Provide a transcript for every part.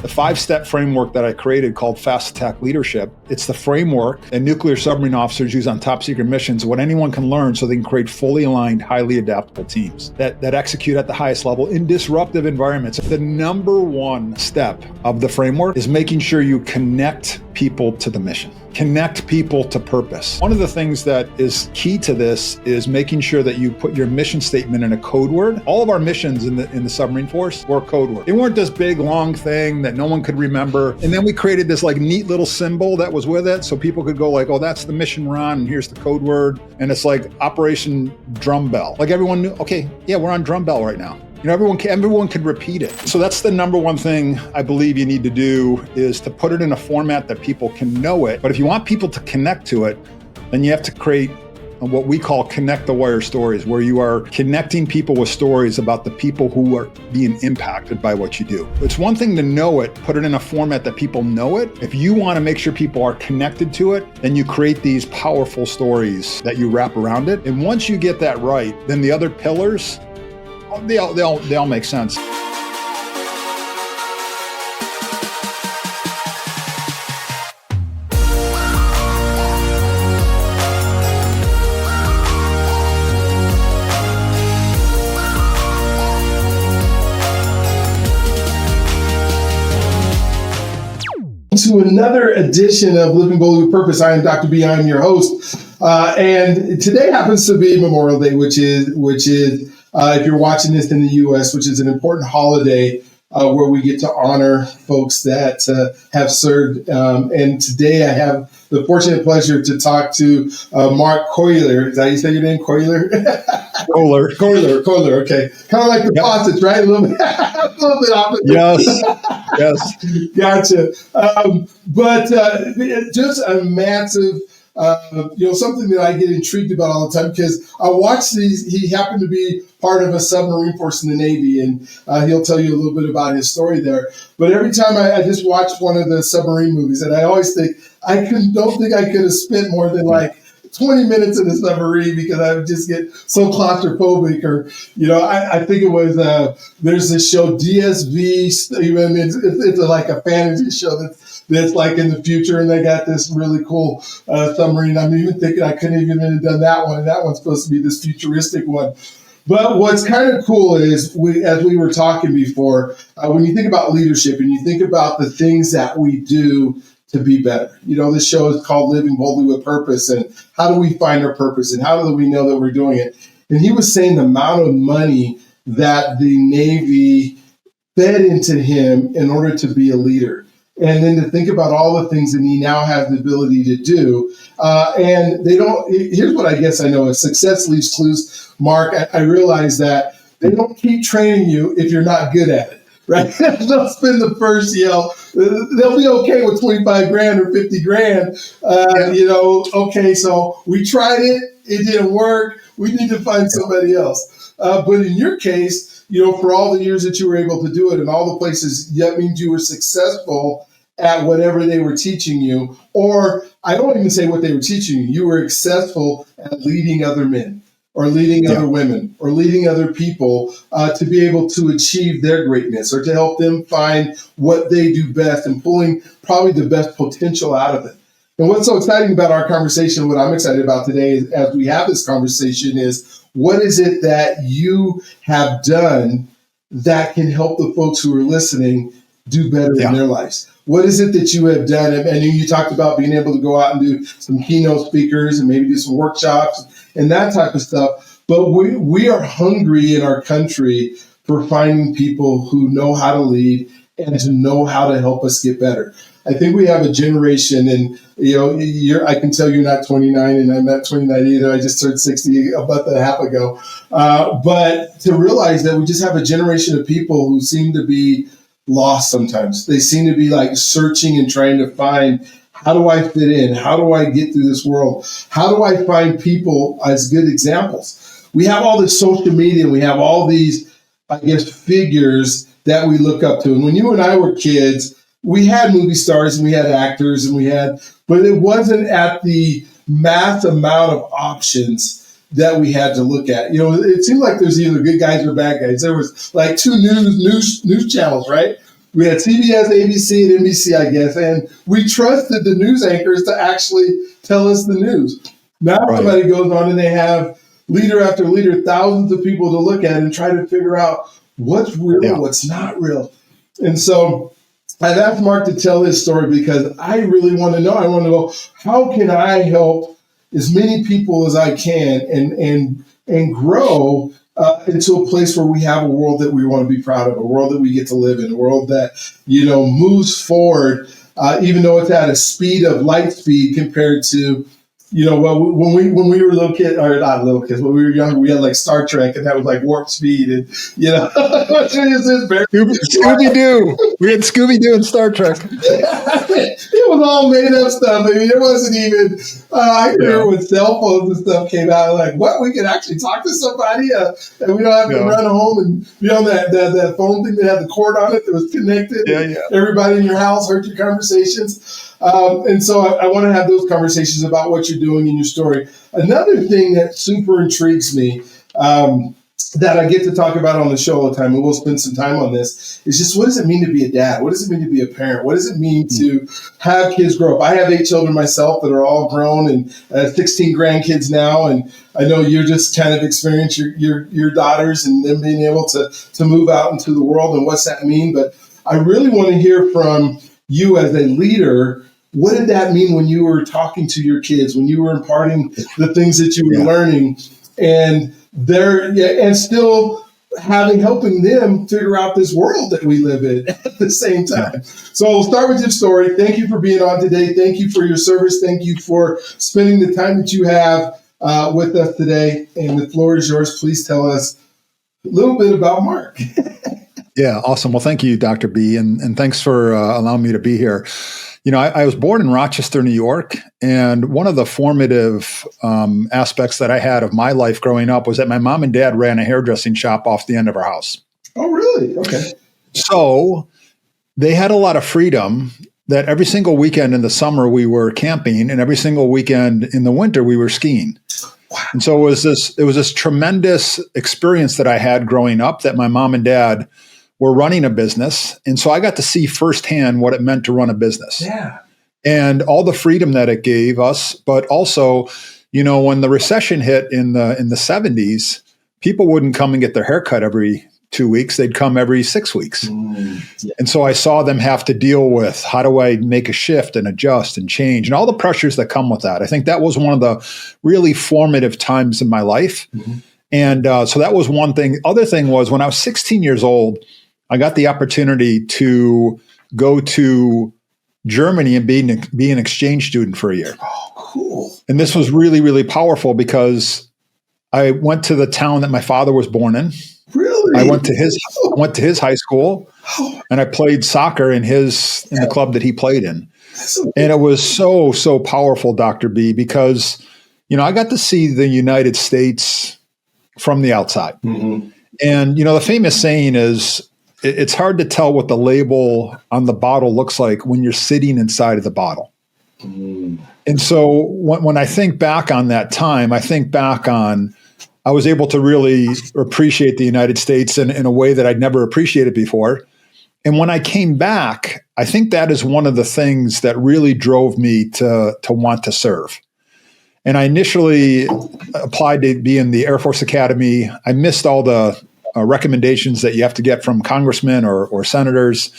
The 5-step framework that I created called Fast Attack Leadership, it's the framework that nuclear submarine officers use on top secret missions, what anyone can learn so they can create fully aligned, highly adaptable teams that execute at the highest level in disruptive environments. The number one step of the framework is making sure you connect people to the mission. Connect people to purpose. One of the things that is key to this is making sure that you put your mission statement in a code word. All of our missions in the submarine force were code word. They weren't this big long thing that no one could remember. And then we created this like neat little symbol that was with it so people could go like, oh, that's the mission we're on, and here's the code word. And it's like Operation Drum Bell. Like everyone knew, okay, yeah, we're on Drum Bell right now. You know, everyone can repeat it. So that's the number one thing I believe you need to do, is to put it in a format that people can know it. But if you want people to connect to it, then you have to create what we call connect the wire stories, where you are connecting people with stories about the people who are being impacted by what you do. It's one thing to know it, put it in a format that people know it. If you want to make sure people are connected to it, then you create these powerful stories that you wrap around it. And once you get that right, then the other pillars, they all make sense. To another edition of Living Boldly with Purpose. I am Dr. B. I am your host. And today happens to be Memorial Day, which is if you're watching this in the U.S., which is an important holiday where we get to honor folks that have served. And today I have the fortunate pleasure to talk to Mark Kohler. Is that how you say your name, Kohler? Kohler. Okay, kind of like the faucets, right? A little bit opposite. Yes. Gotcha. But just a massive. Something that I get intrigued about all the time, because I watch these. He happened to be part of a submarine force in the Navy, and he'll tell you a little bit about his story there. But every time I just watch one of the submarine movies, and I always think don't think I could have spent more than like 20 minutes in a submarine, because I would just get so claustrophobic. Or, I think it was, there's this show, DSV, it's like a fantasy show that's like in the future, and they got this really cool submarine. I'm even thinking I couldn't even have done that one, and that one's supposed to be this futuristic one. But what's kind of cool is, as we were talking before, when you think about leadership and you think about the things that we do to be better. This show is called Living Boldly with Purpose, and how do we find our purpose, and how do we know that we're doing it? And he was saying the amount of money that the Navy fed into him in order to be a leader. And then to think about all the things that he now has the ability to do. And here's what I guess I know is success leaves clues. Mark, I realize that they don't keep training you if you're not good at it. Right? They'll spend the first, they'll be okay with 25 grand or 50 grand. Okay, so we tried it. It didn't work. We need to find somebody else. But in your case, for all the years that you were able to do it and all the places, that means you were successful at whatever they were teaching you. Or I don't even say what they were teaching you. You were successful at leading other men, or leading other women, or leading other people to be able to achieve their greatness, or to help them find what they do best and pulling probably the best potential out of it. And what's so exciting about our conversation, what I'm excited about today is, as we have this conversation, is what is it that you have done that can help the folks who are listening do better in their lives? What is it that you have done? And you talked about being able to go out and do some keynote speakers and maybe do some workshops and that type of stuff. But we are hungry in our country for finding people who know how to lead and to know how to help us get better. I think we have a generation, and I can tell you're not 29, and I'm not 29 either. I just turned 60 a month and a half ago. But to realize that we just have a generation of people who seem to be lost sometimes. They seem to be like searching and trying to find, how do I fit in? How do I get through this world? How do I find people as good examples? We have all this social media, and we have all these, figures that we look up to. And when you and I were kids, we had movie stars and we had actors but it wasn't at the mass amount of options that we had to look at. It seemed like there's either good guys or bad guys. There was like two news channels, right? We had CBS, ABC, and NBC, I guess, and we trusted the news anchors to actually tell us the news. Now somebody goes on and they have leader after leader, thousands of people to look at and try to figure out what's real and what's not real. And so I've asked Mark to tell his story because I really want to know. I want to know, how can I help as many people as I can and grow into a place where we have a world that we want to be proud of, a world that we get to live in, a world that, moves forward, even though it's at a speed of light speed compared to, when we were little kids, or not little kids, when we were younger, we had like Star Trek, and that was like warp speed, and Scooby-Doo. We had Scooby-Doo and Star Trek. It was all made up stuff. I mean, it wasn't even. I remember when cell phones and stuff came out, like, what, we could actually talk to somebody, and we don't have to run home and be on that phone thing that had the cord on it that was connected. Everybody in your house heard your conversations. And so I want to have those conversations about what you're doing in your story. Another thing that super intrigues me, that I get to talk about on the show all the time, and we'll spend some time on this, is just, what does it mean to be a dad? What does it mean to be a parent? What does it mean to have kids grow up? I have 8 children myself that are all grown, and 16 grandkids now. And I know you're just kind of experienced your daughters and them being able to move out into the world, and what's that mean? But I really want to hear from you as a leader. What did that mean when you were talking to your kids, when you were imparting the things that you were learning, and still helping them figure out this world that we live in at the same time? So we'll start with your story. Thank you for being on today. Thank you for your service. Thank you for spending the time that you have with us today. And the floor is yours. Please tell us a little bit about Mark. Yeah, awesome. Well, thank you, Dr. B, and thanks for allowing me to be here. I was born in Rochester, New York, and one of the formative aspects that I had of my life growing up was that my mom and dad ran a hairdressing shop off the end of our house. Oh, really? Okay. So they had a lot of freedom that every single weekend in the summer we were camping, and every single weekend in the winter we were skiing. Wow. And so it was this tremendous experience that I had growing up, that my mom and dad were running a business. And so I got to see firsthand what it meant to run a business. Yeah. And all the freedom that it gave us. But also, when the recession hit in the 70s, people wouldn't come and get their haircut every 2 weeks. They'd come every 6 weeks. And so I saw them have to deal with, how do I make a shift and adjust and change, and all the pressures that come with that. I think that was one of the really formative times in my life. And so that was one thing. Other thing was, when I was 16 years old, I got the opportunity to go to Germany and be an exchange student for a year. Oh, cool. And this was really, really powerful because I went to the town that my father was born in. Really? I went to his high school, and I played soccer in the club that he played in. And it was so, so powerful, Dr. B, because, I got to see the United States from the outside. And, the famous saying is, it's hard to tell what the label on the bottle looks like when you're sitting inside of the bottle. And so when I think back on that time, I think back on, I was able to really appreciate the United States in a way that I'd never appreciated before. And when I came back, I think that is one of the things that really drove me to want to serve. And I initially applied to be in the Air Force Academy. I missed all the recommendations that you have to get from congressmen or senators.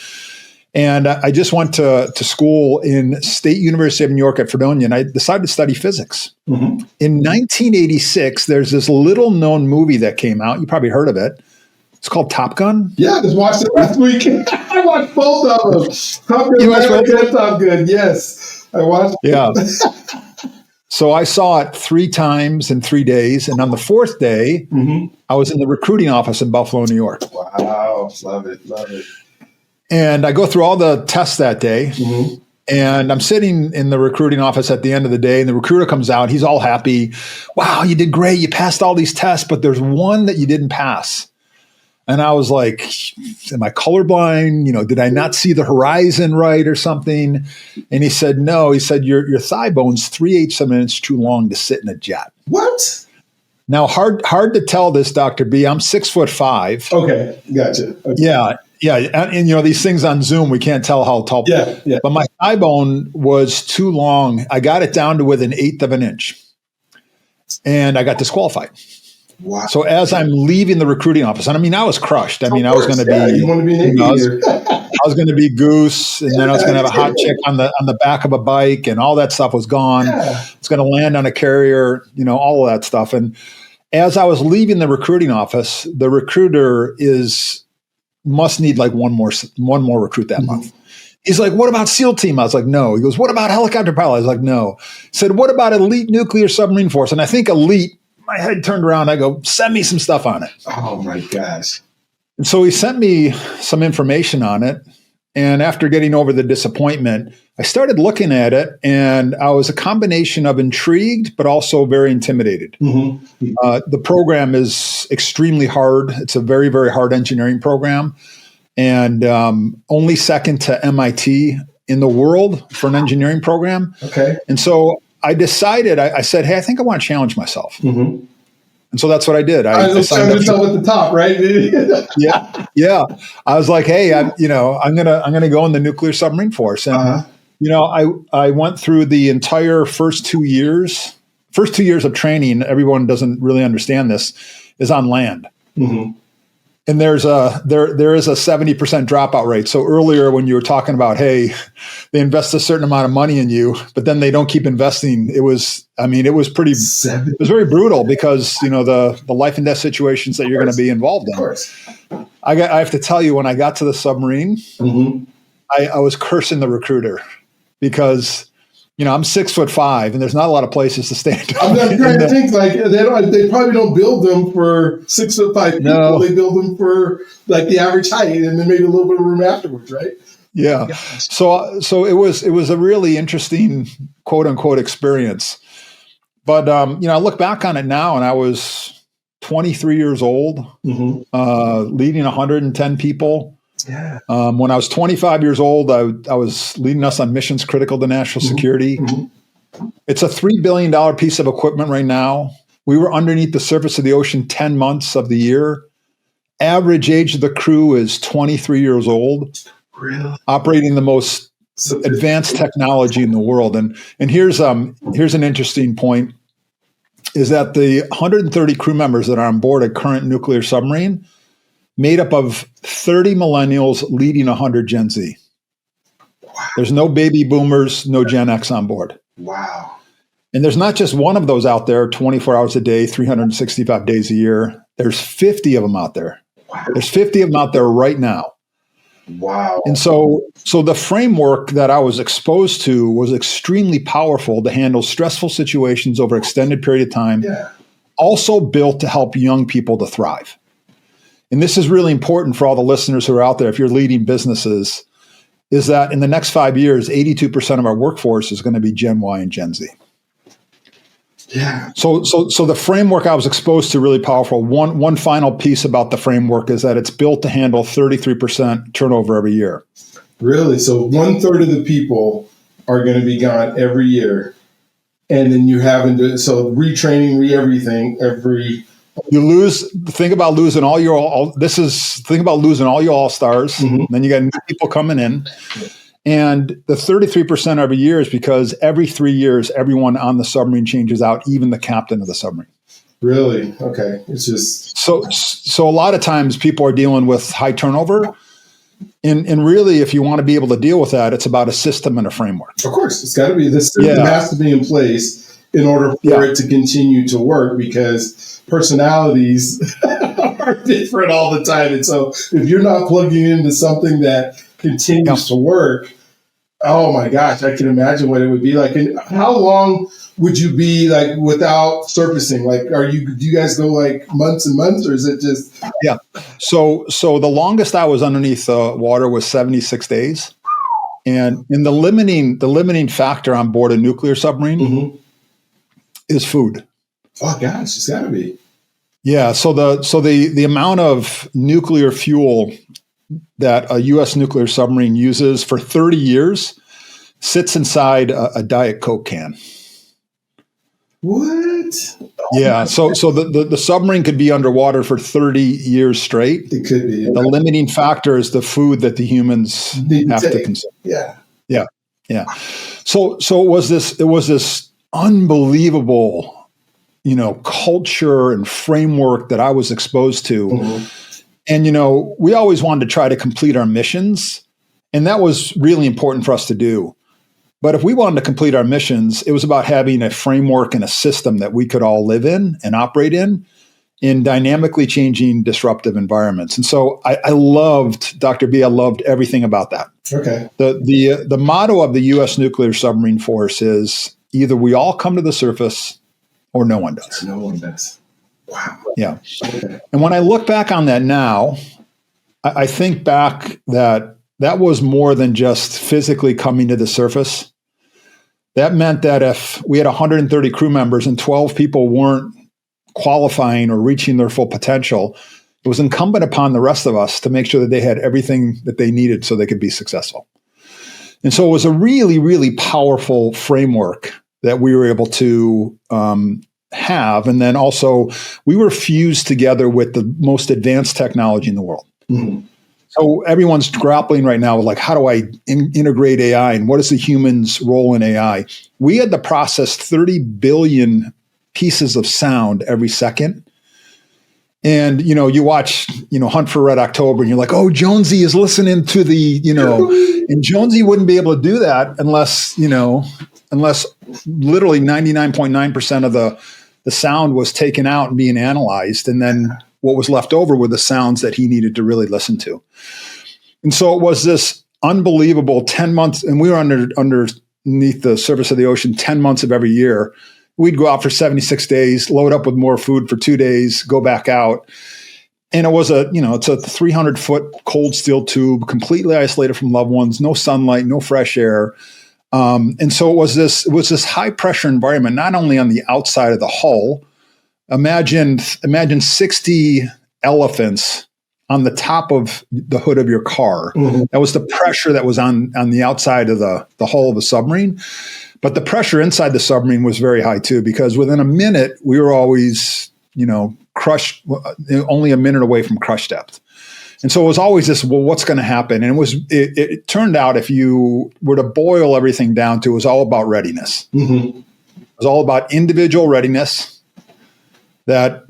And I just went to school in State University of New York at Fredonia, and I decided to study physics. In 1986, there's this little known movie that came out. You probably heard of it. It's called Top Gun. Yeah, I just watched it last week. I watched both of them. Top Gun and Top Gun. Yes, I watched. Yeah. So I saw it 3 times in 3 days. And on the 4th day, I was in the recruiting office in Buffalo, New York. Wow. Love it. And I go through all the tests that day. And I'm sitting in the recruiting office at the end of the day, and the recruiter comes out. He's all happy. Wow, you did great. You passed all these tests, but there's one that you didn't pass. And I was like, am I colorblind? Did I not see the horizon right or something? And he said, no. He said, your thigh bone's 3/8 of an inch too long to sit in a jet. What? Now, hard to tell this, Dr. B. I'm 6'5". Okay, gotcha. Okay. Yeah. Yeah, and these things on Zoom, we can't tell how tall. Yeah, yeah. But my thigh bone was too long. I got it down to within 1/8 of an inch, and I got disqualified. Wow. So as I'm leaving the recruiting office, and I mean, I was crushed. I mean, I was going to be, you want to be an I was going to be Goose, and then I was going to have a hot chick on the back of a bike, and all that stuff was gone. Yeah. It's going to land on a carrier, all of that stuff. And as I was leaving the recruiting office, the recruiter must need like one more recruit that month. He's like, what about SEAL team? I was like, no. He goes, what about helicopter pilot? I was like, no. He said, what about elite nuclear submarine force? And I think elite, my head turned around. I go, send me some stuff on it. Oh my gosh. And so he sent me some information on it. And after getting over the disappointment, I started looking at it, and I was a combination of intrigued, but also very intimidated. The program is extremely hard. It's a very, very hard engineering program, and only second to MIT in the world for an engineering program. Okay. And so I decided, I said, hey, I think I want to challenge myself. And so that's what I did. I signed up at the top, right? Yeah. I was like, hey, I'm gonna go in the nuclear submarine force, and I went through the entire first 2 years. First 2 years of training, everyone doesn't really understand this, is on land. And there is a 70% dropout rate. So earlier when you were talking about, hey, they invest a certain amount of money in you, but then they don't keep investing. It was very brutal because, the life and death situations that you're going to be involved in. Of course. I have to tell you, when I got to the submarine, I was cursing the recruiter because, I'm 6'5", and there's not a lot of places to stand. I'm trying to think, like, they probably don't build them for 6'5" people. No. They build them for like the average height, and then maybe a little bit of room afterwards, right? Yeah. So it was a really interesting quote unquote experience. But I look back on it now, and I was 23 years old, leading 110 people. Yeah. When I was 25 years old, I was leading us on missions critical to national security. It's a $3 billion piece of equipment right now. We were underneath the surface of the ocean 10 months of the year. Average age of the crew is 23 years old. Really? Operating the most advanced technology in the world. And here's an interesting point, is that the 130 crew members that are on board a current nuclear submarine made up of 30 millennials leading 100 Gen Z. Wow. There's no baby boomers, no Gen X on board. Wow. And there's not just one of those out there 24 hours a day, 365 days a year. There's 50 of them out there. Wow. There's 50 of them out there right now. Wow. And so the framework that I was exposed to was extremely powerful to handle stressful situations over an extended period of time. Yeah. Also built to help young people to thrive. And this is really important for all the listeners who are out there, if you're leading businesses, is that in the next 5 years, 82% of our workforce is going to be Gen Y and Gen Z. Yeah. So the framework I was exposed to, really powerful. One final piece about the framework is that it's built to handle 33% turnover every year. Really? So 1/3 of the people are going to be gone every year. And then you having to, retraining, everything, you lose. Think about losing all your all-stars. Then you got new people coming in, and the 33% every year is because every 3 years, everyone on the submarine changes out, even the captain of the submarine. Really? Okay. It's just so a lot of times people are dealing with high turnover, and really, if you want to be able to deal with that, it's about a system and a framework. Of course, it's got to be. The system has to be in place in order for it to continue to work, because personalities are different all the time. And so if you're not plugging into something that continues to work, oh my gosh, I can imagine what it would be like. And how long would you be like without surfacing? Like, do you guys go like months and months, or is it just? Yeah. So the longest I was underneath the water was 76 days. And the limiting factor on board a nuclear submarine is food. Oh gosh, it's gotta be. Yeah. So the amount of nuclear fuel that a U.S. nuclear submarine uses for 30 years sits inside a Diet Coke can. What? Yeah. So the submarine could be underwater for 30 years straight. It could be. The limiting factor is the food that the humans have to consume. Yeah. Yeah. Yeah. So it was this unbelievable, culture and framework that I was exposed to. Mm-hmm. And, we always wanted to try to complete our missions. And that was really important for us to do. But if we wanted to complete our missions, it was about having a framework and a system that we could all live in and operate in dynamically changing disruptive environments. And so I loved, Dr. B, I loved everything about that. Okay. The motto of the U.S. Nuclear Submarine Force is either we all come to the surface or no one does. No one does. Wow. Yeah. Okay. And when I look back on that now, I think back that was more than just physically coming to the surface. That meant that if we had 130 crew members and 12 people weren't qualifying or reaching their full potential, it was incumbent upon the rest of us to make sure that they had everything that they needed so they could be successful. And so it was a really, really powerful framework that we were able to have. And then also we were fused together with the most advanced technology in the world. Mm-hmm. So everyone's grappling right now with how do I integrate AI and what is the human's role in AI? We had to process 30 billion pieces of sound every second. And, you watch, Hunt for Red October and you're like, oh, Jonesy is listening to the, and Jonesy wouldn't be able to do that unless literally 99.9% of the sound was taken out and being analyzed. And then what was left over were the sounds that he needed to really listen to. And so it was this unbelievable 10 months, and we were underneath the surface of the ocean 10 months of every year. We'd go out for 76 days, load up with more food for 2 days, go back out. And it was it's a 300-foot cold steel tube, completely isolated from loved ones, no sunlight, no fresh air. And so it was this high pressure environment, not only on the outside of the hull. Imagine 60 elephants on the top of the hood of your car. Mm-hmm. That was the pressure that was on the outside of the hull of a submarine. But the pressure inside the submarine was very high too, because within a minute, we were always, crushed, only a minute away from crush depth. And so it was always this, well, what's going to happen? And it turned out, if you were to boil everything down to, it was all about readiness. Mm-hmm. It was all about individual readiness. That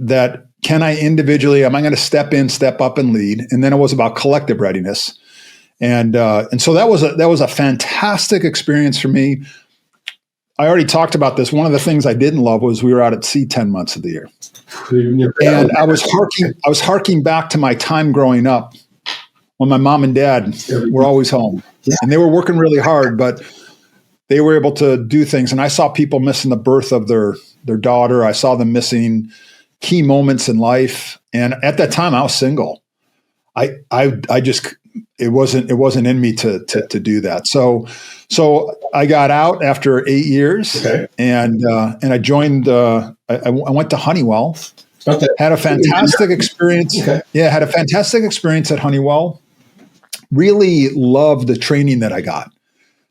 can I individually, am I going to step in, step up and lead? And then it was about collective readiness. And so that was a fantastic experience for me. I already talked about this. One of the things I didn't love was we were out at sea 10 months of the year. And I was harking back to my time growing up when my mom and dad were always home. And they were working really hard, but they were able to do things. And I saw people missing the birth of their daughter. I saw them missing key moments in life. And at that time I was single. I just, it wasn't in me to do that. So I got out after 8 years. Okay. And I joined, I went to Honeywell. Okay. Had a fantastic experience. Okay. Yeah. Had a fantastic experience at Honeywell. Really loved the training that I got.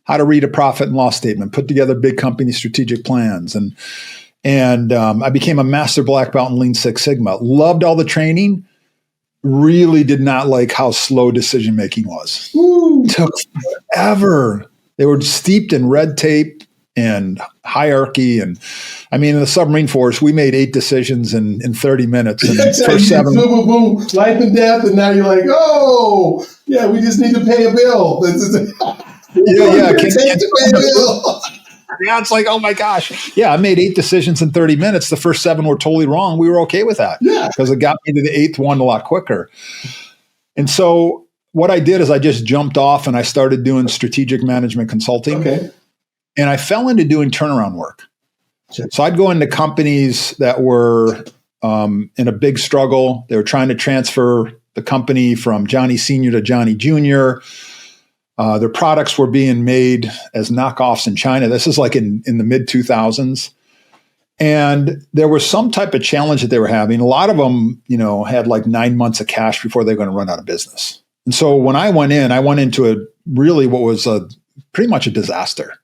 How to read a profit and loss statement, put together big company strategic plans. And I became a master black belt in Lean Six Sigma. Loved all the training. Really did not like how slow decision-making was. Ooh. Took forever. They were steeped in red tape and hierarchy. And I mean, in the submarine force, we made 8 decisions in 30 minutes. And first 7. Boom, boom, boom, life and death. And now you're like, oh, yeah, we just need to pay a bill. Yeah. Yeah, it's like, oh my gosh. Yeah, I made 8 decisions in 30 minutes. The first 7 were totally wrong. We were okay with that. Yeah. Because it got me to the 8th one a lot quicker. And so what I did is I just jumped off and I started doing strategic management consulting. Okay. And I fell into doing turnaround work. Sure. So I'd go into companies that were in a big struggle. They were trying to transfer the company from Johnny Senior to Johnny Junior. Their products were being made as knockoffs in China. This is like in the mid 2000s. And there was some type of challenge that they were having. A lot of them, had like 9 months of cash before they were going to run out of business. And so when I went into what was pretty much a disaster.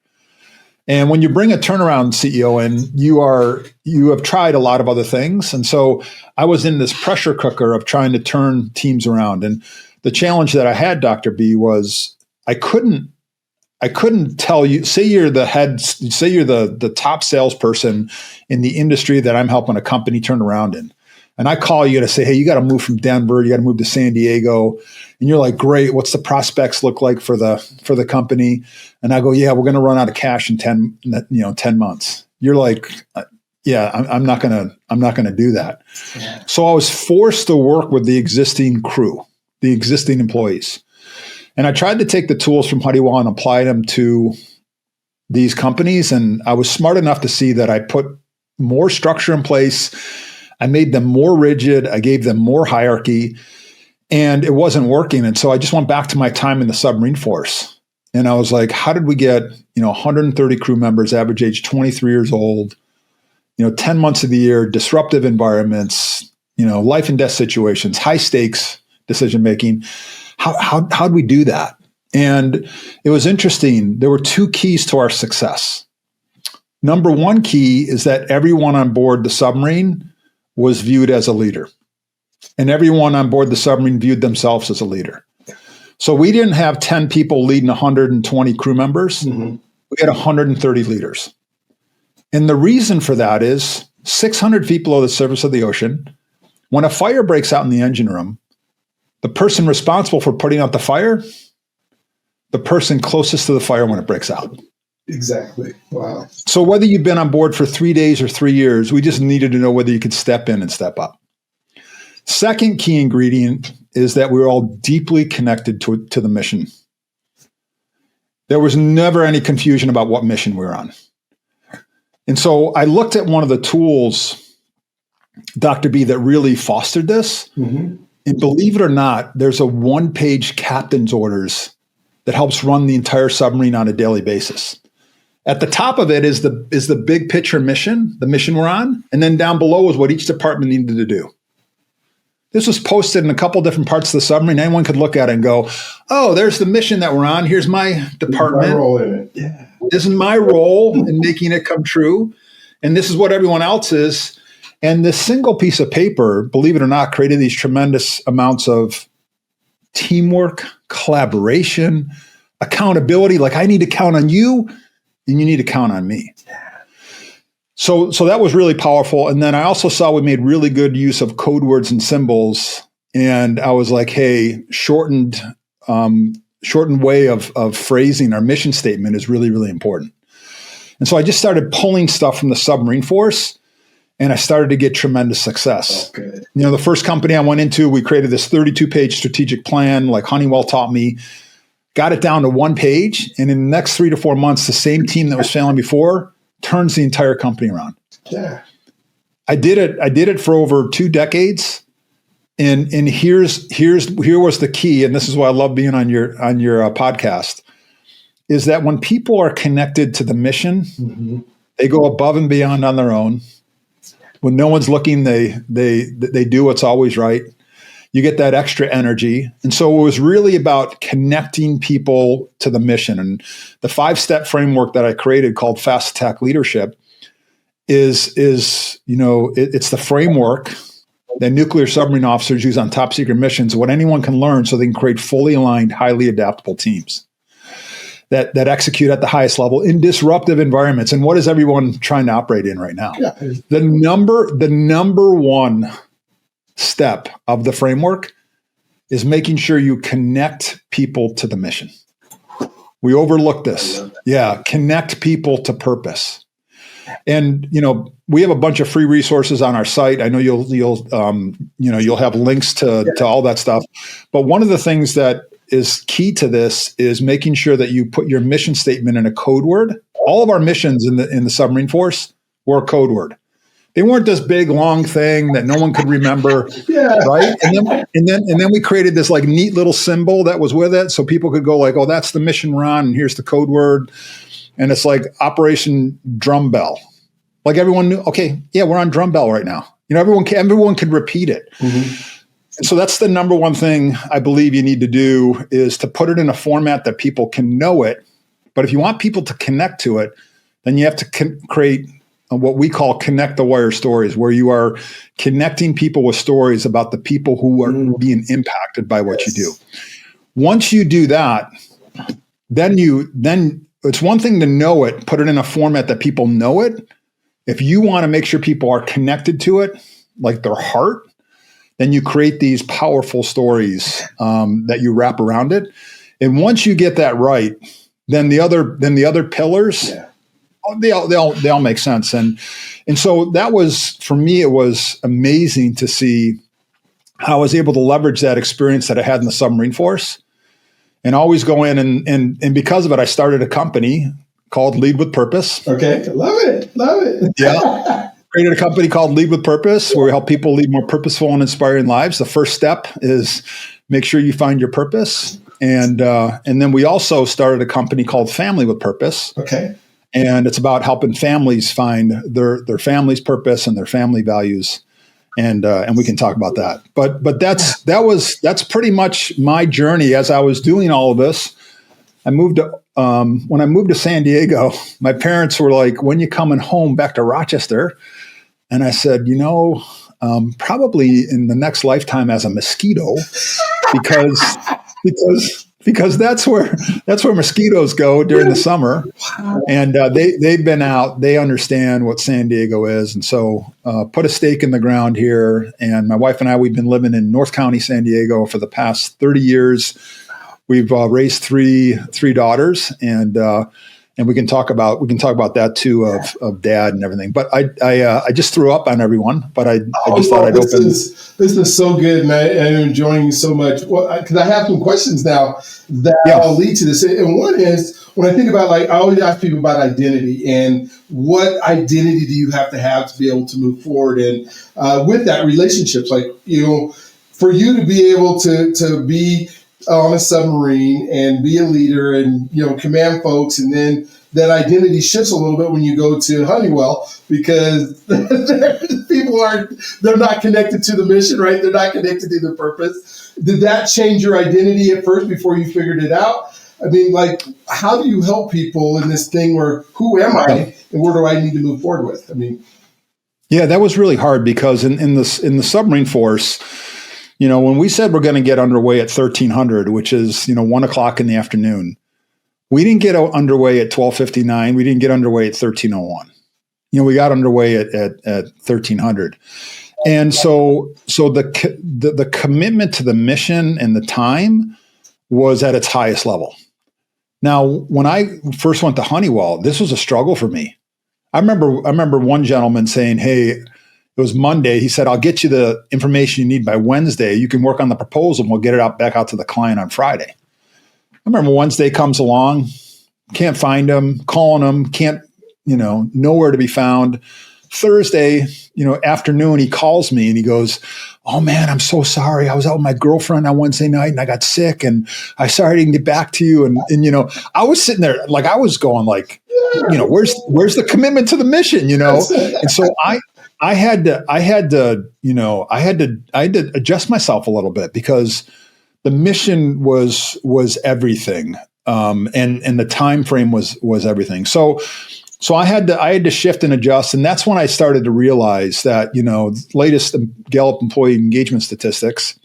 And when you bring a turnaround CEO in, you have tried a lot of other things. And so I was in this pressure cooker of trying to turn teams around. And the challenge that I had, Dr. B, was I couldn't tell you, say you're the top salesperson in the industry that I'm helping a company turn around in. And I call you to say, hey, you got to move from Denver, you got to move to San Diego. And you're like, great, what's the prospects look like for the company? And I go, yeah, we're going to run out of cash in 10 months. You're like, yeah, I'm not going to do that. Yeah. So I was forced to work with the existing crew, the existing employees. And I tried to take the tools from Honeywell and apply them to these companies. And I was smart enough to see that I put more structure in place. I made them more rigid. I gave them more hierarchy, and it wasn't working. And so I just went back to my time in the submarine force. And I was like, how did we get, 130 crew members, average age 23 years old, 10 months of the year, disruptive environments, life and death situations, high stakes decision-making. How'd we do that? And it was interesting. There were two keys to our success. Number one key is that everyone on board the submarine was viewed as a leader. And everyone on board the submarine viewed themselves as a leader. So we didn't have 10 people leading 120 crew members. Mm-hmm. We had 130 leaders. And the reason for that is 600 people are the surface of the ocean. When a fire breaks out in the engine room, the person responsible for putting out the fire, the person closest to the fire when it breaks out. Exactly. Wow. So whether you've been on board for 3 days or 3 years, we just needed to know whether you could step in and step up. Second key ingredient is that we were all deeply connected to the mission. There was never any confusion about what mission we were on. And so I looked at one of the tools, Dr. B, that really fostered this. Mm-hmm. And believe it or not, there's a one-page captain's orders that helps run the entire submarine on a daily basis. At the top of it is the big picture mission, the mission we're on, and then down below is what each department needed to do. This was posted in a couple different parts of the submarine. Anyone could look at it and go, oh, there's the mission that we're on. Here's my department. My role in it. Yeah. This is my role in making it come true. And this is what everyone else is. And this single piece of paper, believe it or not, created these tremendous amounts of teamwork, collaboration, accountability. Like, I need to count on you, and you need to count on me. So that was really powerful. And then I also saw we made really good use of code words and symbols. And I was like, hey, shortened way of phrasing our mission statement is really, really important. And so I just started pulling stuff from the submarine force, and I started to get tremendous success. Okay. The first company I went into, we created this 32-page strategic plan, like Honeywell taught me, got it down to one page. And in the next 3 to 4 months, the same team that was failing before turns the entire company around. Yeah. I did it for over 2 decades. And here was the key. And this is why I love being on your podcast, is that when people are connected to the mission, mm-hmm. they go above and beyond on their own. When no one's looking, they do what's always right. You get that extra energy. And so it was really about connecting people to the mission. And the 5-step framework that I created called Fast Attack Leadership is it's the framework that nuclear submarine officers use on top secret missions, what anyone can learn so they can create fully aligned, highly adaptable teams that execute at the highest level in disruptive environments. And what is everyone trying to operate in right now? Yeah. The number one step of the framework is making sure you connect people to the mission. We overlook this. Yeah, connect people to purpose. And we have a bunch of free resources on our site. I know you'll have links to all that stuff. But one of the things that is key to this is making sure that you put your mission statement in a code word. All of our missions in the submarine force were a code word. They weren't this big long thing that no one could remember, right? And then we created this like neat little symbol that was with it, so people could go like, "Oh, that's the mission we're on, and here's the code word," and it's like Operation Drum Bell. Like everyone knew, okay, yeah, we're on Drum Bell right now. Everyone could repeat it. Mm-hmm. And so that's the number one thing I believe you need to do is to put it in a format that people can know it. But if you want people to connect to it, then you have to create what we call connect the wire stories, where you are connecting people with stories about the people who are being impacted by what you do. Once you do that, then it's one thing to know it, put it in a format that people know it. If you want to make sure people are connected to it, like their heart, then you create these powerful stories that you wrap around it. And once you get that right, then the other pillars, they all make sense. And so that was, for me, it was amazing to see how I was able to leverage that experience that I had in the submarine force, and always go in and because of it, I started a company called Lead with Purpose. Okay, love it. Yeah. Created a company called Lead with Purpose, where we help people lead more purposeful and inspiring lives. The first step is make sure you find your purpose. And then we also started a company called Family with Purpose. Okay. And it's about helping families find their family's purpose and their family values. And we can talk about that. But that's pretty much my journey as I was doing all of this. I moved to when I moved to San Diego, my parents were like, "When you coming home back to Rochester?" And I said, probably in the next lifetime as a mosquito, because that's where mosquitoes go during the summer. And they've been out. They understand what San Diego is, and so put a stake in the ground here. And my wife and I, we've been living in North County, San Diego, for the past 30 years. We've raised three daughters, and we can talk about that too, of dad and everything. But I just threw up on everyone, but I just thought I'd open. This is so good, man. I'm enjoying so much. Well, because I have some questions now that will lead to this. And one is, when I think about, I always ask people about identity and what identity do you have to be able to move forward. And with that, relationships, for you to be able to be on a submarine and be a leader and command folks, and then that identity shifts a little bit when you go to Honeywell, because people they're not connected to the mission, right? They're not connected to the purpose. Did that change your identity at first before you figured it out? I mean, how do you help people in this thing where, who am I and where do I need to move forward with? I mean, yeah, that was really hard, because in the submarine force, when we said we're going to get underway at 1300, which is, 1 o'clock in the afternoon, we didn't get underway at 12:59. We didn't get underway at 1301. We got underway at 1300. And so the commitment to the mission and the time was at its highest level. Now, when I first went to Honeywell, this was a struggle for me. I remember one gentleman saying, "Hey," it was Monday. He said, "I'll get you the information you need by Wednesday. You can work on the proposal and we'll get it back out to the client on Friday." I remember Wednesday comes along, can't find him, calling him, can't, nowhere to be found. Thursday, afternoon, he calls me and he goes, "Oh man, I'm so sorry. I was out with my girlfriend on Wednesday night and I got sick and I sorry I didn't get back to you." And I was sitting there I was going where's the commitment to the mission, And so I had to adjust myself a little bit, because the mission was everything, and the time frame was everything. So I had to shift and adjust, and that's when I started to realize that latest Gallup employee engagement statistics,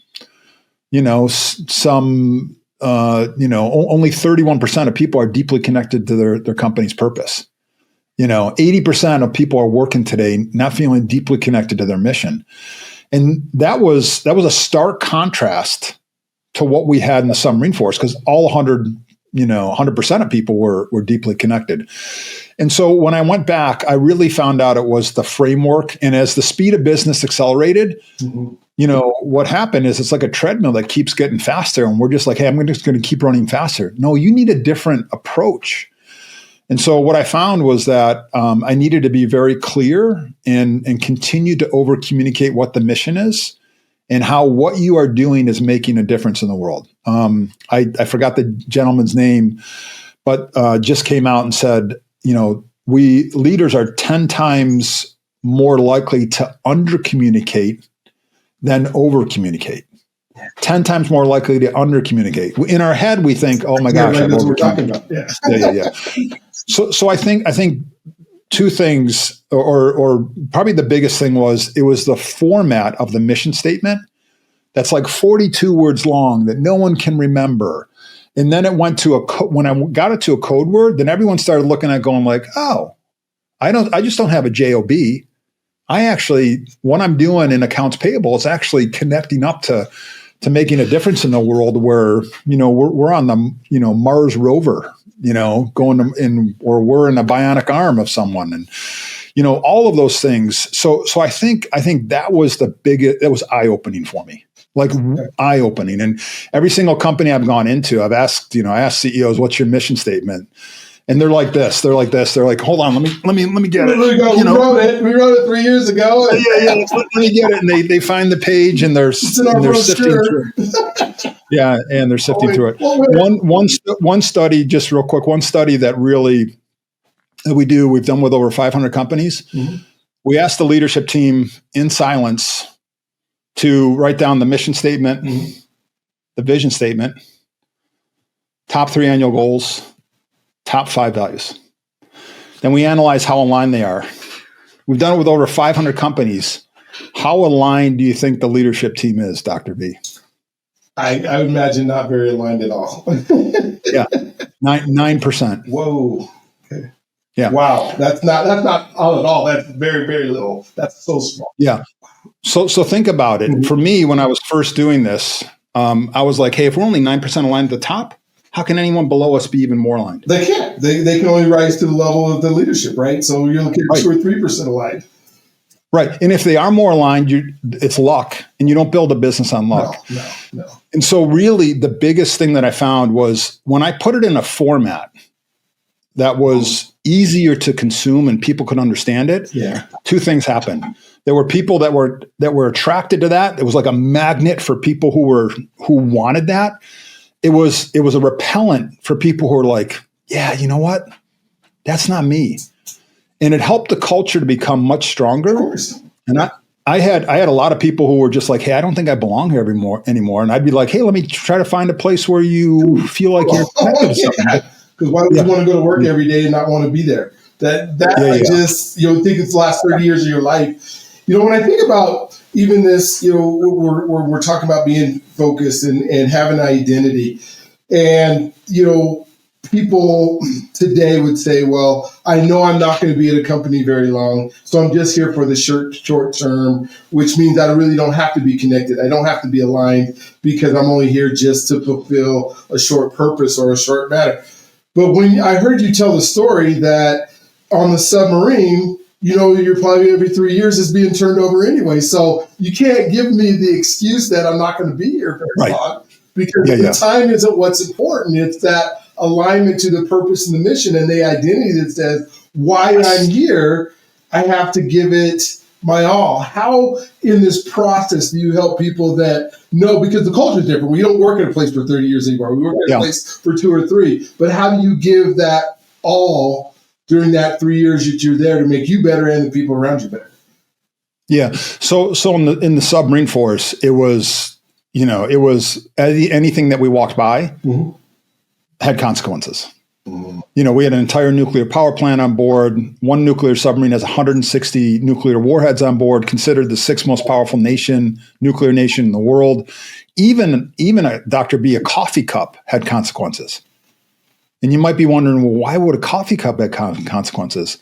only 31% of people are deeply connected to their company's purpose. 80% of people are working today not feeling deeply connected to their mission. And that was a stark contrast to what we had in the submarine force, because all 100% of people were deeply connected. And so when I went back, I really found out it was the framework. And as the speed of business accelerated, what happened is it's like a treadmill that keeps getting faster. And we're just like, "Hey, I'm just going to keep running faster." No, you need a different approach. And so what I found was that I needed to be very clear and continue to over communicate what the mission is and how what you are doing is making a difference in the world. I forgot the gentleman's name, but just came out and said, we leaders are 10 times more likely to under communicate than over communicate. 10 times more likely to under communicate. In our head, we think, "Oh my gosh, that's what we're talking about." Yeah. So I think two things, or probably the biggest thing was, it was the format of the mission statement that's like 42 words long that no one can remember. And then it went to when I got it to a code word, then everyone started looking at it going like, oh, I just don't have a JOB. What I'm doing in accounts payable is actually connecting up to making a difference in the world where, we're on the, Mars rover, or we're in a bionic arm of someone, and, all of those things. So I think that was that was eye-opening for me, like eye-opening. And every single company I've gone into, I asked CEOs, what's your mission statement? And they're like this. They're like, hold on, let me get it. We wrote it 3 years ago. Yeah. Let me get it. And they find the page and they're sifting through it. Yeah, and they're sifting through it. One study, just real quick, one study that we've done with over 500 companies. Mm-hmm. We asked the leadership team in silence to write down the mission statement, mm-hmm. the vision statement, top 3 annual goals, top 5 values. Then we analyze how aligned they are. We've done it with over 500 companies. How aligned do you think the leadership team is, Dr. B? I would imagine not very aligned at all. Yeah, 9%. Whoa. Okay. Yeah. Wow. That's not all at all. That's very, very little. That's so small. Yeah. So think about it. Mm-hmm. For me, when I was first doing this, I was like, hey, if we're only 9% aligned at the top, how can anyone below us be even more aligned? They can't. They can only rise to the level of the leadership, right? So you're looking at 2 or 3% aligned. Right. And if they are more aligned, it's luck, and you don't build a business on luck. No. And so really the biggest thing that I found was when I put it in a format that was easier to consume and people could understand it, 2 things happened. There were people that were attracted to that. It was like a magnet for people who wanted that. It was a repellent for people who were like, yeah, you know what? That's not me. And it helped the culture to become much stronger. Of course. And I had a lot of people who were just like, hey, I don't think I belong here anymore. And I'd be like, hey, let me try to find a place where you feel like you're connected to something. Because why would you want to go to work every day and not want to be there? Just, think it's the last 30 years of your life. When I think about even this, we're talking about being focused and having an identity. And, people today would say, well, I know I'm not going to be at a company very long, so I'm just here for the short term, which means I really don't have to be connected. I don't have to be aligned because I'm only here just to fulfill a short purpose or a short matter. But when I heard you tell the story that on the submarine, you're probably every 3 years is being turned over anyway. So you can't give me the excuse that I'm not going to be here very long because the time isn't what's important. It's that alignment to the purpose and the mission and the identity that says why I'm here. I have to give it my all. How in this process do you help people that know, because the culture is different. We don't work at a place for 30 years anymore. We work at a place for 2 or 3. But how do you give that all during that 3 years that you're there to make you better and the people around you better? Yeah. So in the submarine force, it was anything that we walked by mm-hmm. had consequences. Mm-hmm. We had an entire nuclear power plant on board. One nuclear submarine has 160 nuclear warheads on board, considered the 6th most powerful nuclear nation in the world. Even Dr. B, a coffee cup had consequences. And you might be wondering, well, why would a coffee cup have consequences?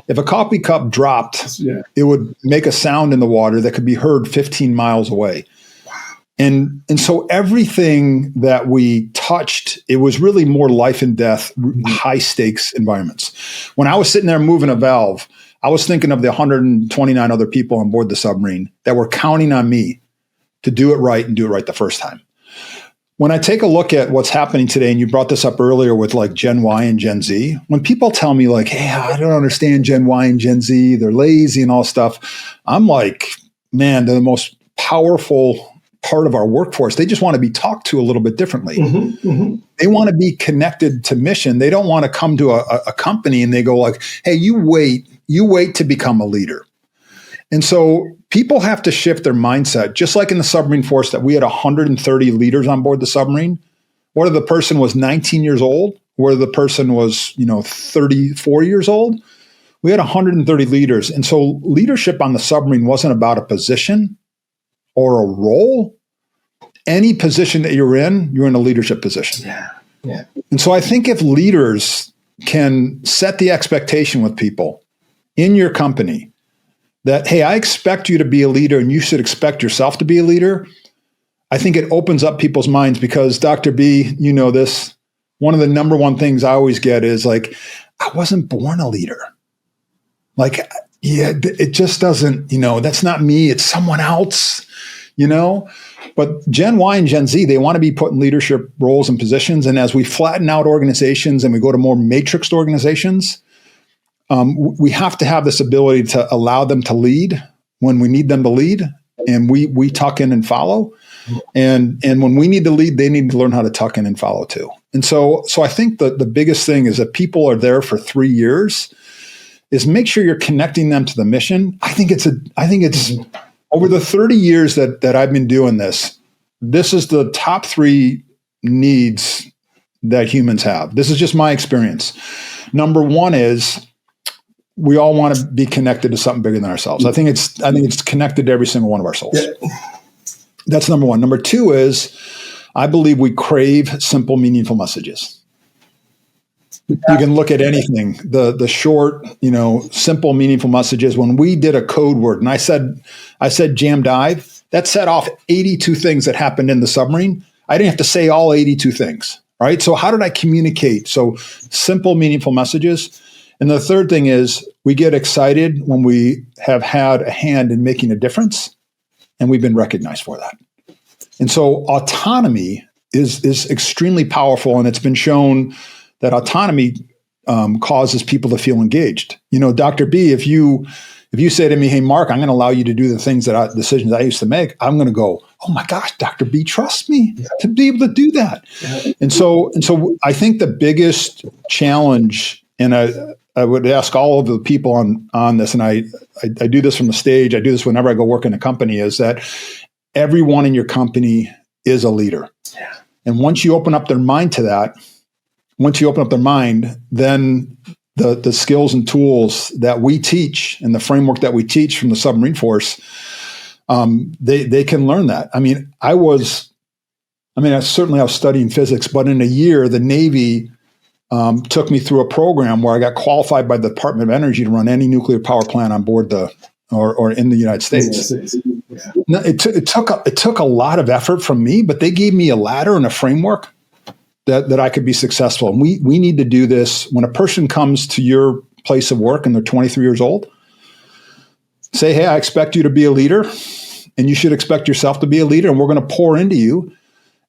If a coffee cup dropped, it would make a sound in the water that could be heard 15 miles away. Wow. And so everything that we touched, it was really more life and death, high stakes environments. When I was sitting there moving a valve, I was thinking of the 129 other people on board the submarine that were counting on me to do it right and do it right the first time. When I take a look at what's happening today, and you brought this up earlier with like Gen Y and Gen Z, when people tell me like, hey, I don't understand Gen Y and Gen Z, they're lazy and all stuff, I'm like, man, they're the most powerful part of our workforce. They just want to be talked to a little bit differently. Mm-hmm, mm-hmm. They want to be connected to mission. They don't want to come to a company and they go like, hey, you wait to become a leader. And so people have to shift their mindset, just like in the submarine force that we had 130 leaders on board the submarine. Whether the person was 19 years old where the person was, 34 years old, we had 130 leaders. And so leadership on the submarine wasn't about a position or a role. Any position that you're in a leadership position. Yeah. Yeah. And so I think if leaders can set the expectation with people in your company that, hey, I expect you to be a leader and you should expect yourself to be a leader, I think it opens up people's minds because, Dr. B, you know this, one of the number one things I always get is like, I wasn't born a leader. Like, yeah, it just doesn't, that's not me, it's someone else, But Gen Y and Gen Z, they want to be put in leadership roles and positions. And as we flatten out organizations and we go to more matrixed organizations, we have to have this ability to allow them to lead when we need them to lead, and we tuck in and follow. And when we need to lead, they need to learn how to tuck in and follow too. And so I think the biggest thing is that people are there for 3 years. Is make sure you're connecting them to the mission. I think it's over the 30 years that I've been doing this is the top 3 needs that humans have. This is just my experience. Number 1 is we all want to be connected to something bigger than ourselves. I think it's connected to every single one of our souls. Yeah. That's number 1. Number 2 is I believe we crave simple, meaningful messages. You can look at anything, the short, simple, meaningful messages. When we did a code word and I said jam dive, that set off 82 things that happened in the submarine. I didn't have to say all 82 things, right? So how did I communicate? So simple, meaningful messages. And the third thing is we get excited when we have had a hand in making a difference and we've been recognized for that. And so autonomy is extremely powerful, and it's been shown that autonomy causes people to feel engaged. Dr. B, if you say to me, hey, Mark, I'm going to allow you to do the decisions I used to make, I'm going to go, oh my gosh, Dr. B, trust me to be able to do that. Yeah. And so I think the biggest challenge, and I would ask all of the people on this, and I do this from the stage, I do this whenever I go work in a company, is that everyone in your company is a leader. Yeah. And once you open up their mind to that, then the skills and tools that we teach and the framework that we teach from the submarine force, they can learn that. I was studying physics, but in a year, the Navy took me through a program where I got qualified by the Department of Energy to run any nuclear power plant on board or in the United States. Yeah. No, it took a lot of effort from me, but they gave me a ladder and a framework that I could be successful. And we need to do this when a person comes to your place of work and they're 23 years old. Say, hey, I expect you to be a leader, and you should expect yourself to be a leader, and we're going to pour into you.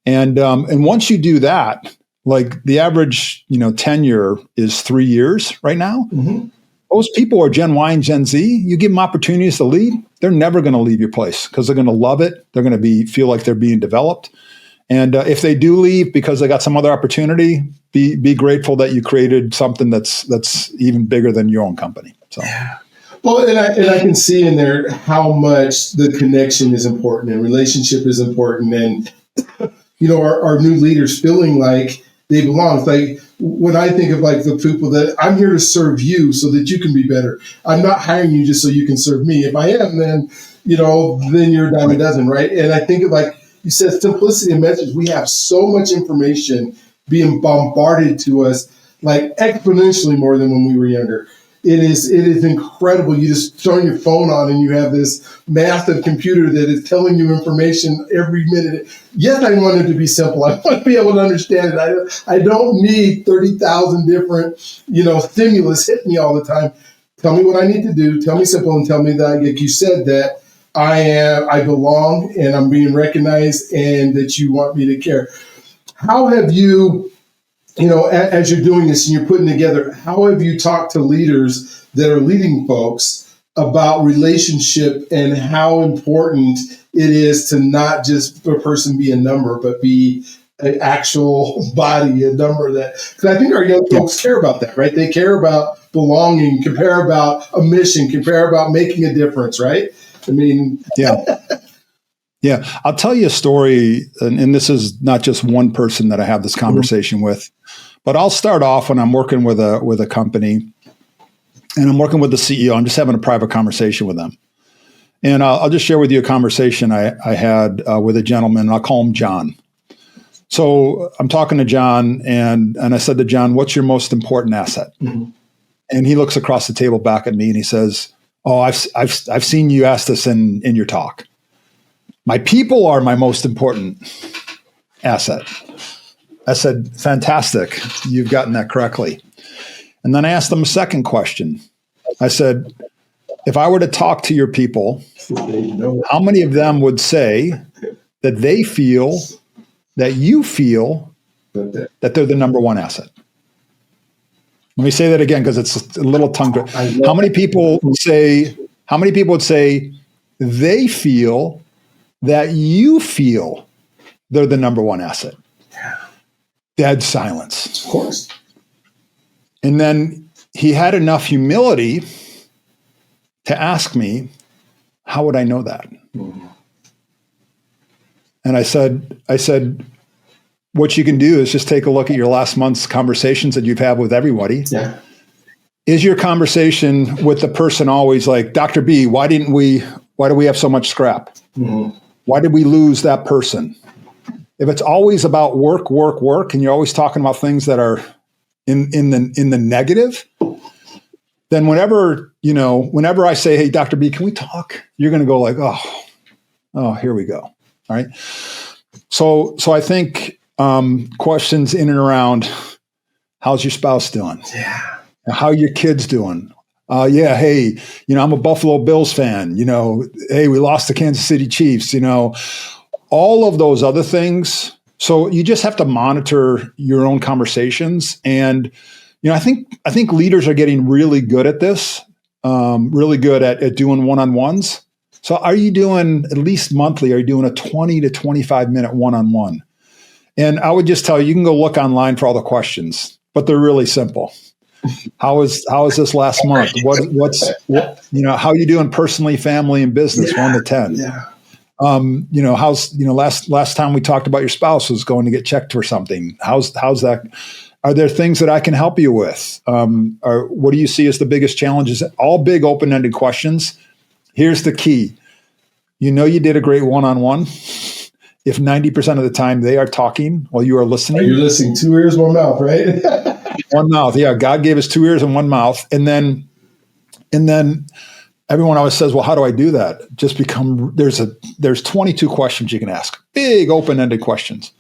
And once you do that, like the average, tenure is 3 years right now. Mm-hmm. Those people are Gen Y and Gen Z. You give them opportunities to lead, they're never going to leave your place because they're going to love it. They're going to feel like they're being developed. And if they do leave because they got some other opportunity, be grateful that you created something that's even bigger than your own company. So, yeah. Well, and I can see in there how much the connection is important and relationship is important, and our new leaders feeling like they belong. It's like when I think of like the people that I'm here to serve you so that you can be better. I'm not hiring you just so you can serve me. If I am, then you're a dime a dozen, right? And I think of like you said, simplicity of message. We have so much information being bombarded to us, like exponentially more than when we were younger. It is incredible. You just turn your phone on and you have this massive computer that is telling you information every minute. Yes, I want it to be simple. I want to be able to understand it. I don't need 30,000 different, stimulus hitting me all the time. Tell me what I need to do. Tell me simple and tell me that, like you said, that I belong and I'm being recognized and that you want me to care. How have you, as you're doing this and you're putting together, how have you talked to leaders that are leading folks about relationship and how important it is to not just a person be a number, but be an actual body, a number because I think our young folks care about that, right? They care about belonging, care about a mission, care about making a difference, right? Yeah. Yeah, I'll tell you a story, and this is not just one person that I have this conversation with, but I'll start off when I'm working with a company, and I'm working with the CEO. I'm just having a private conversation with them, and I'll just share with you a conversation I had with a gentleman. I'll call him John. So I'm talking to John, and I said to John, "What's your most important asset?" Mm-hmm. And he looks across the table back at me, and he says, "Oh, I've seen you ask this in your talk. My people are my most important asset." I said, "Fantastic. You've gotten that correctly." And then I asked them a second question. I said, "If I were to talk to your people, how many of them would say that they feel that you feel that they're the number one asset?" Let me say that again because it's a little tongue. How many people would say they feel that you feel they're the number one asset? Dead silence. Of course. And then he had enough humility to ask me, "How would I know that?" Mm-hmm. And I said, "What you can do is just take a look at your last month's conversations that you've had with everybody. Yeah. Is your conversation with the person always like, Dr. B, why do we have so much scrap? Mm-hmm. Why did we lose that person?" If it's always about work, and you're always talking about things that are in the negative, then whenever I say, "Hey, Dr. B, can we talk?" You're going to go like, oh, here we go. All right. So I think questions in and around, how's your spouse doing? Yeah. How are your kids doing? Yeah. Hey, I'm a Buffalo Bills fan. Hey, we lost the Kansas City Chiefs. All of those other things. So you just have to monitor your own conversations. And, I think leaders are getting really good at this, really good at doing one-on-ones. So are you doing at least monthly? Are you doing a 20 to 25 minute one-on-one? And I would just tell you can go look online for all the questions, but they're really simple. How is this last month? How are you doing personally, family, and business? 1 to 10. Yeah. How's last time we talked about your spouse was going to get checked for something. How's that? Are there things that I can help you with? Or what do you see as the biggest challenges? All big open-ended questions. Here's the key. You did a great one-on-one if 90% of the time they are talking while you are listening. You're listening, 2 ears, 1 mouth, right? One mouth. Yeah. God gave us 2 ears and 1 mouth. And then everyone always says, "Well, how do I do that?" Just there's 22 questions you can ask, big open-ended questions,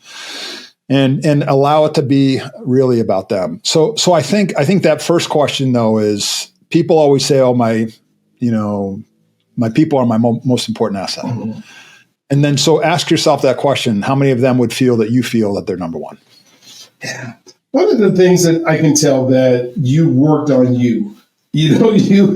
and allow it to be really about them. So I think that first question though is people always say, "Oh, my people are my most important asset." Mm-hmm. And then so ask yourself that question: how many of them would feel that you feel that they're number one? Yeah. One of the things that I can tell that you worked on you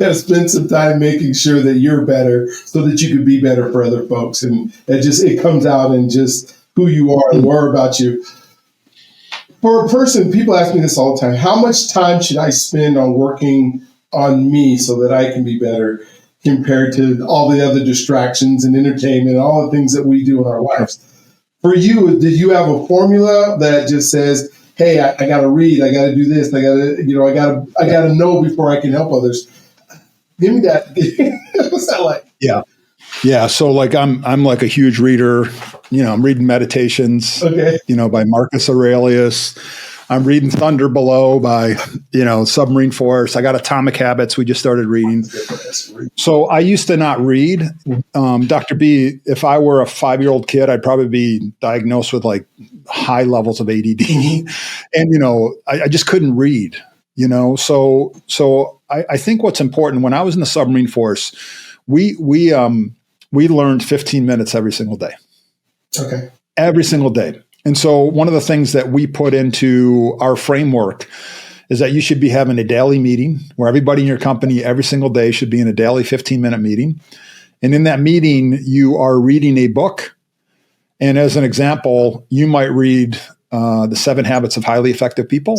have spent some time making sure that you're better so that you could be better for other folks. And it comes out in just who you are and more about you. For a person, people ask me this all the time: how much time should I spend on working on me so that I can be better compared to all the other distractions and entertainment and all the things that we do in our lives? For you, did you have a formula that just says, "Hey, I got to read. I got to do this. I got to know before I can help others"? Give me that. What's that like? Yeah. So like I'm like a huge reader. I'm reading Meditations, by Marcus Aurelius. I'm reading Thunder Below by, Submarine Force. I got Atomic Habits. We just started reading. So I used to not read. Dr. B, if I were a 5-year-old kid, I'd probably be diagnosed with like high levels of ADD. And, I just couldn't read, So I think what's important, when I was in the Submarine Force, we learned 15 minutes every single day. Okay. Every single day. And so one of the things that we put into our framework is that you should be having a daily meeting where everybody in your company every single day should be in a daily 15-minute meeting. And in that meeting, you are reading a book. And as an example, you might read The 7 Habits of Highly Effective People.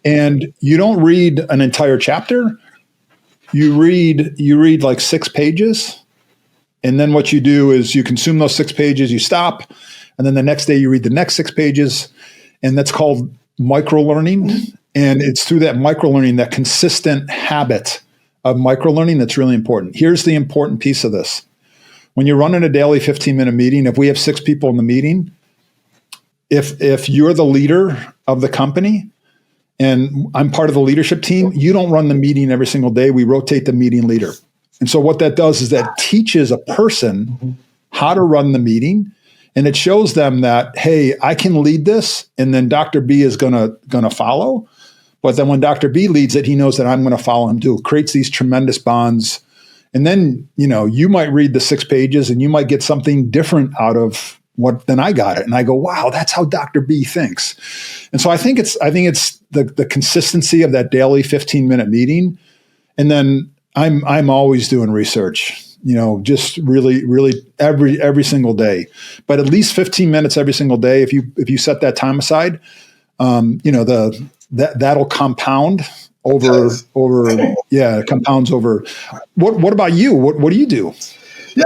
And you don't read an entire chapter. You read like 6 pages. And then what you do is you consume those 6 pages, you stop, and then the next day you read the next 6 pages, and that's called micro-learning. And it's through that micro-learning, that consistent habit of micro-learning, that's really important. Here's the important piece of this. When you're running a daily 15-minute meeting, if we have 6 people in the meeting, if you're the leader of the company and I'm part of the leadership team, you don't run the meeting every single day. We rotate the meeting leader. And so what that does is that teaches a person how to run the meeting. And it shows them that, hey, I can lead this, and then Dr. B is gonna follow. But then when Dr. B leads it, he knows that I'm going to follow him too. It creates these tremendous bonds. And then, you might read the 6 pages and you might get something different out of than I got it. And I go, wow, that's how Dr. B thinks. And so I think it's the consistency of that daily 15-minute meeting. And then I'm always doing research, just really, really every single day, but at least 15 minutes every single day. If you set that time aside, that'll compound compounds over. What about you? What do you do? Yeah,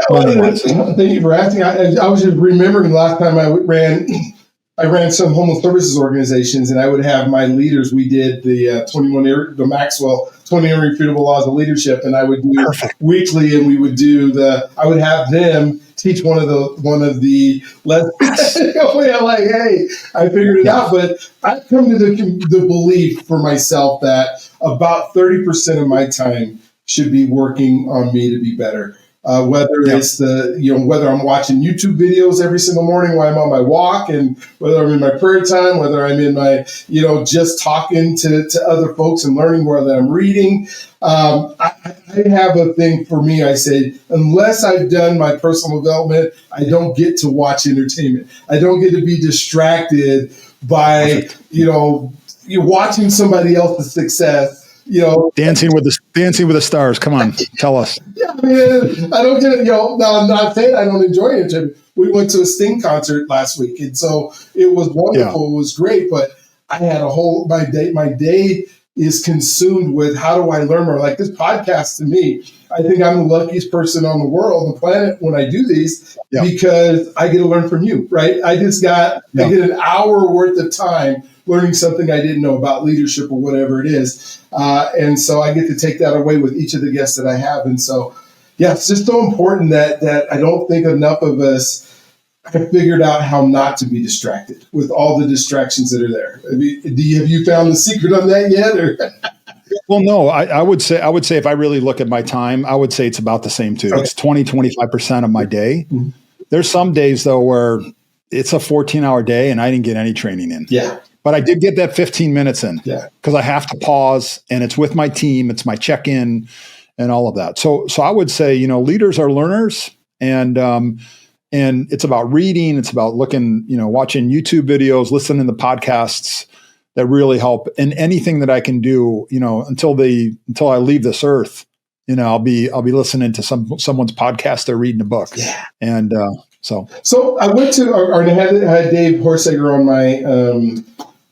thank you for asking. I was just remembering last time I ran some homeless services organizations, and I would have my leaders. We did the Maxwell 21 Irrefutable Laws of Leadership, and I would do weekly, and we would do I would have them teach one of the lessons. Like, hey, I figured it out. But I've come to the belief for myself that about 30% of my time should be working on me to be better. Whether it's whether I'm watching YouTube videos every single morning while I'm on my walk, and whether I'm in my prayer time, whether I'm in my, just talking to other folks and learning, whether I'm reading. I have a thing for me. I say, unless I've done my personal development, I don't get to watch entertainment. I don't get to be distracted by, you're watching somebody else's success. Dancing with the Stars. Come on, tell us. Yeah, man, I don't get it. Now, I'm not saying I don't enjoy it. We went to a Sting concert last week, and so it was wonderful. Yeah. It was great, but I had my day is consumed with how do I learn more? Like this podcast, to me, I think I'm the luckiest person on the planet when I do these because I get to learn from you, right? I get an hour worth of time learning something I didn't know about leadership or whatever it is. And so I get to take that away with each of the guests that I have. And so, it's just so important that I don't think enough of us have figured out how not to be distracted with all the distractions that are there. Have you found the secret on that yet? Or? Well, no, I would say if I really look at my time, I would say it's about the same too. Okay. It's 25% of my day. Mm-hmm. There's some days though where it's a 14-hour day and I didn't get any training in. Yeah. But I did get that 15 minutes in because I have to pause, and it's with my team. It's my check-in and all of that. So I would say, leaders are learners, and it's about reading. It's about looking, watching YouTube videos, listening to podcasts that really help. And anything that I can do, until I leave this earth, I'll be listening to someone's podcast or reading a book. Yeah. And so I went to, I had Dave Horsager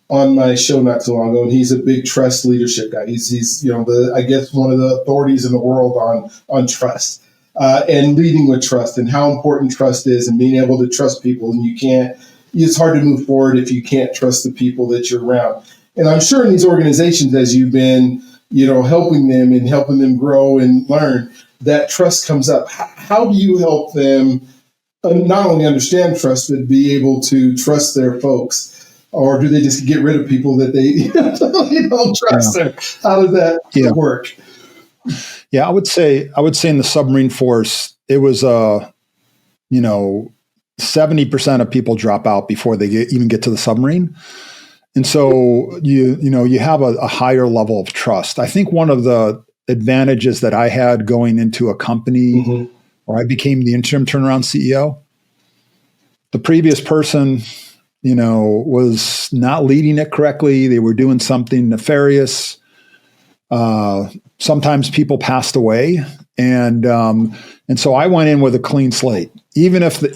on my show not too long ago, and he's a big trust leadership guy. He's I guess one of the authorities in the world on trust and leading with trust and how important trust is and being able to trust people. And it's hard to move forward if you can't trust the people that you're around. And I'm sure in these organizations, as you've been, helping them grow and learn, that trust comes up. How do you help them not only understand trust, but be able to trust their folks? Or do they just get rid of people that they don't trust? Yeah. How does that work? Yeah, I would say in the submarine force, it was 70% of people drop out before they even get to the submarine, and so you have a higher level of trust. I think one of the advantages that I had going into a company where I became the interim turnaround CEO, the previous person, was not leading it correctly. They were doing something nefarious. Sometimes people passed away, and so I went in with a clean slate. Even if the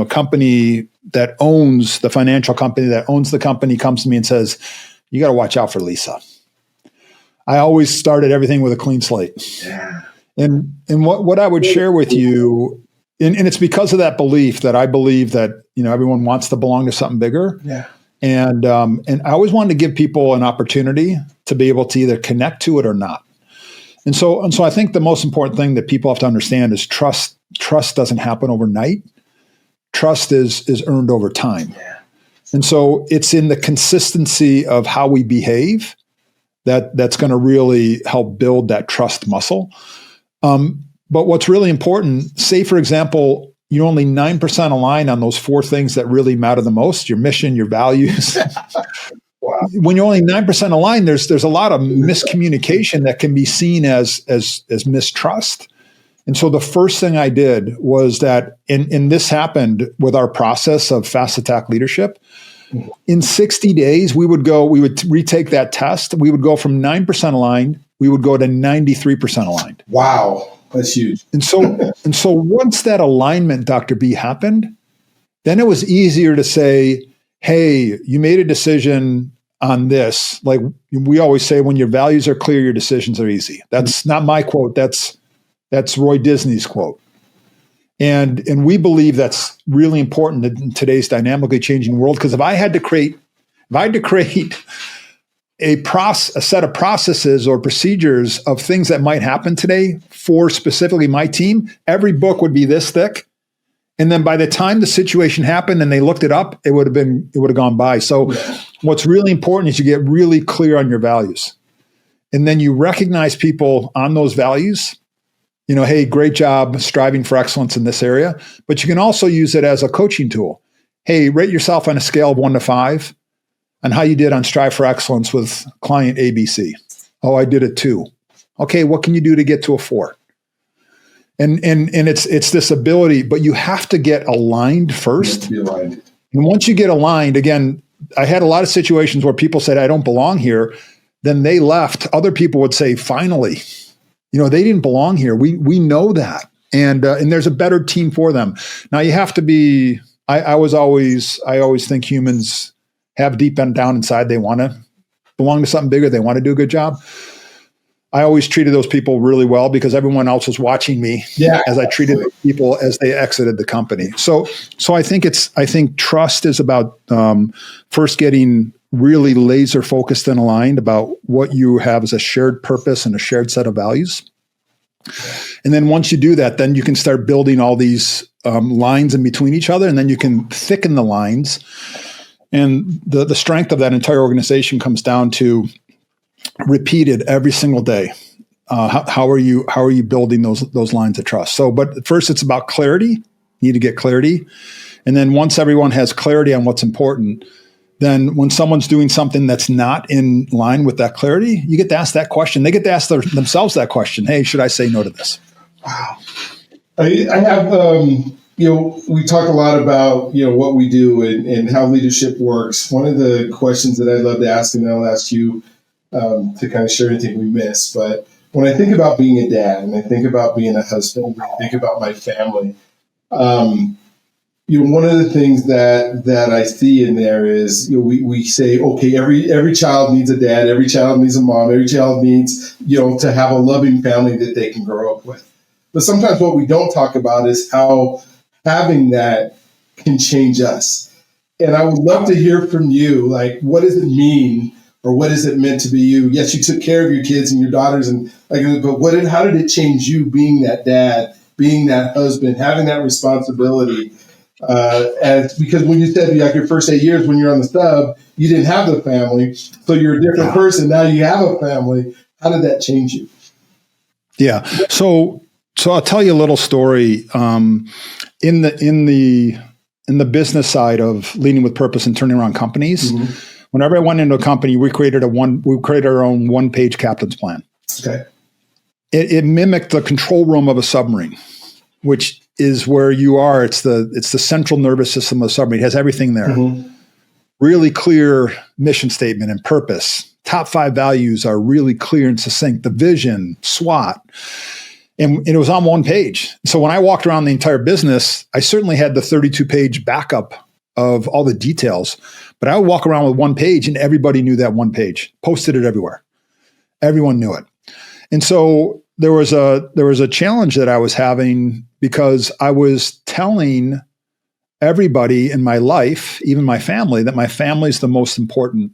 company that owns the financial company that owns the company comes to me and says, "You got to watch out for Lisa." I always started everything with a clean slate. Yeah. And what I would share with you, and it's because of that belief that I believe that, everyone wants to belong to something bigger. Yeah. And I always wanted to give people an opportunity to be able to either connect to it or not. And so I think the most important thing that people have to understand is trust. Trust doesn't happen overnight. Trust is earned over time. Yeah. And so it's in the consistency of how we behave that's going to really help build that trust muscle. But what's really important, say, for example, you're only 9% aligned on those 4 things that really matter the most: your mission, your values. Wow. When you're only 9% aligned, there's a lot of miscommunication that can be seen as mistrust. And so the first thing I did was that, and this happened with our process of fast attack leadership. In 60 days, we would retake that test. We would go from 9% aligned, we would go to 93% aligned. Wow. That's huge. And so once that alignment, Dr. B, happened, then it was easier to say, hey, you made a decision on this. Like we always say, when your values are clear, your decisions are easy. That's not my quote. That's Roy Disney's quote. And we believe that's really important in today's dynamically changing world. Because if I had to create a set of processes or procedures of things that might happen today for specifically my team, every book would be this thick. And then by the time the situation happened and they looked it up, it would have gone by. So what's really important is you get really clear on your values. And then you recognize people on those values. Hey, great job striving for excellence in this area. But you can also use it as a coaching tool. Hey, rate yourself on a scale of 1 to 5 on how you did on strive for excellence with client ABC. Oh, I did a 2. Okay, what can you do to get to a 4? And it's this ability, but you have to get aligned first. Be aligned. And once you get aligned, again, I had a lot of situations where people said, I don't belong here. Then they left. Other people would say, finally, they didn't belong here. We know that. And there's a better team for them. Now you have to be, I always think humans have deep down inside, they want to belong to something bigger. They want to do a good job. I always treated those people really well because everyone else was watching me as I treated those people as they exited the company. So I think trust is about first getting really laser focused and aligned about what you have as a shared purpose and a shared set of values. And then once you do that, then you can start building all these lines in between each other, and then you can thicken the lines. And the strength of that entire organization comes down to repeated every single day. How are you building those lines of trust? So, but first it's about clarity. You need to get clarity. And then once everyone has clarity on what's important, then when someone's doing something that's not in line with that clarity, you get to ask that question. They get to ask themselves that question. Hey, should I say no to this? Wow. I have, we talk a lot about, what we do and how leadership works. One of the questions that I love to ask, and I'll ask you to kind of share anything we miss. But when I think about being a dad and I think about being a husband, and I think about my family, one of the things that I see in there is we say, okay, every child needs a dad, every child needs a mom, every child needs to have a loving family that they can grow up with. But sometimes what we don't talk about is how having that can change us. And I would love to hear from you, like, what does it mean, or what is it meant to be you? Yes, you took care of your kids and your daughters, but how did it change you being that dad, being that husband, having that responsibility? Because when you said your first 8 years when you're on the sub, you didn't have the family, so you're a different person. Now you have a family. How did that change you? Yeah. So I'll tell you a little story. In the business side of leading with purpose and turning around companies, whenever I went into a company, we created our own one-page captain's plan. Okay. It mimicked the control room of a submarine, which is where you are. It's the central nervous system of the submarine. It has everything there. Really clear mission statement and purpose. Top 5 values are really clear and succinct. The vision, SWOT. And it was on one page. So when I walked around the entire business, I certainly had the 32-page backup of all the details. But I would walk around with one page and everybody knew that one page. Posted it everywhere. Everyone knew it. And so there was a challenge that I was having because I was telling everybody in my life, even my family, that my family is the most important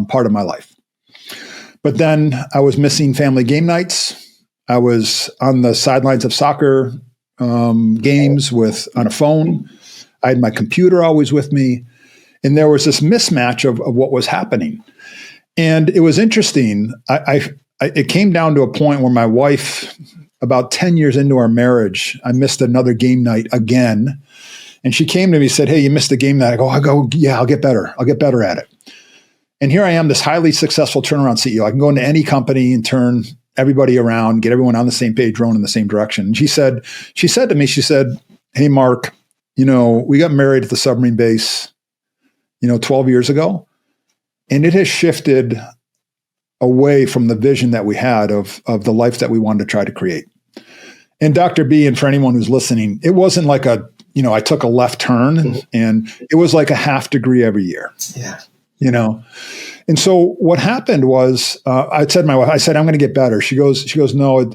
part of my life. But then I was missing family game nights. I was on the sidelines of soccer games on a phone. I had my computer always with me. And there was this mismatch of what was happening. And it was interesting. It came down to a point where my wife, about 10 years into our marriage, I missed another game night again. And she came to me and said, "Hey, you missed a game night." I go, "Yeah, I'll get better. I'll get better at it." And here I am, this highly successful turnaround CEO. I can go into any company and turn everybody around, get everyone on the same page, rowing in the same direction. And she said to me, "Hey, Mark, we got married at the submarine base, 12 years ago. And it has shifted away from the vision that we had of the life that we wanted to try to create." And Dr. B, and for anyone who's listening, it wasn't like I took a left turn, and it was like a half degree every year. Yeah. And so what happened was, I said to my wife, "I'm going to get better." She goes, "No,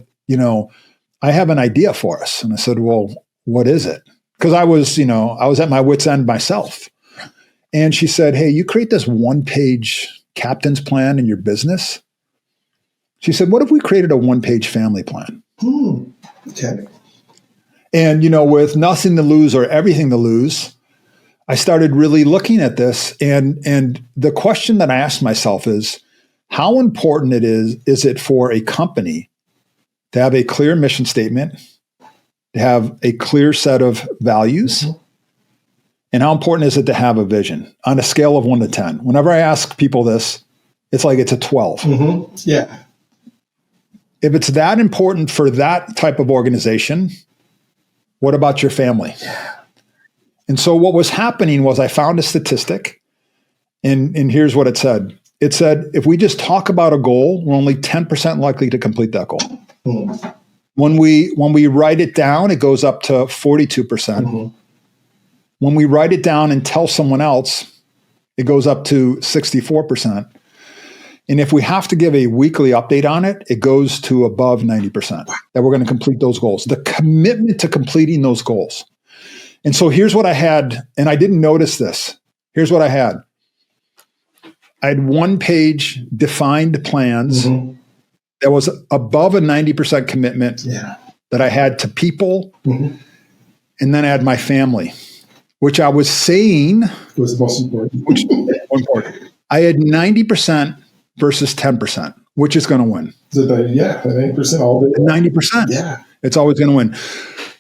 I have an idea for us." And I said, "Well, what is it?" Because I was at my wit's end myself. And she said, "Hey, you create this one-page captain's plan in your business." She said, "What if we created a one-page family plan?" Okay. And, with nothing to lose or everything to lose, I started really looking at this. And the question that I asked myself is, how important is it for a company to have a clear mission statement, to have a clear set of values, and how important is it to have a vision on a scale of 1 to 10? Whenever I ask people this, it's like it's a 12. Yeah. If it's that important for that type of organization, what about your family? Yeah. And so what was happening was I found a statistic, and here's what it said. It said, if we just talk about a goal, we're only 10% likely to complete that goal. When we write it down, it goes up to 42%. When we write it down and tell someone else, it goes up to 64%. And if we have to give a weekly update on it, it goes to above 90% that we're going to complete those goals. The commitment to completing those goals. And so here's what I had, and I didn't notice this. Here's what I had. I had one-page defined plans that was above a 90% commitment that I had to people. And then I had my family, which I was saying was the most important. Which was important. I had 90% versus 10%. Which is going to win? 90% all day. 90%. Yeah. It's always going to win.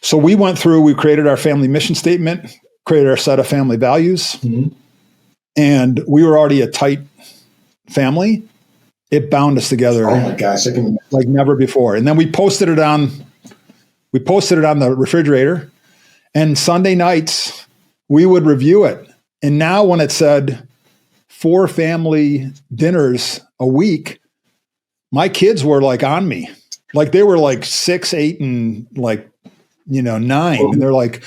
So we went through, we created our family mission statement, created our set of family values, and we were already a tight family. It bound us together. Oh my gosh, like never before. And then we posted it on the refrigerator, and Sunday nights we would review it. And now when it said 4 family dinners a week, my kids were like on me. Like they were like 6, 8, and 9. And they're like,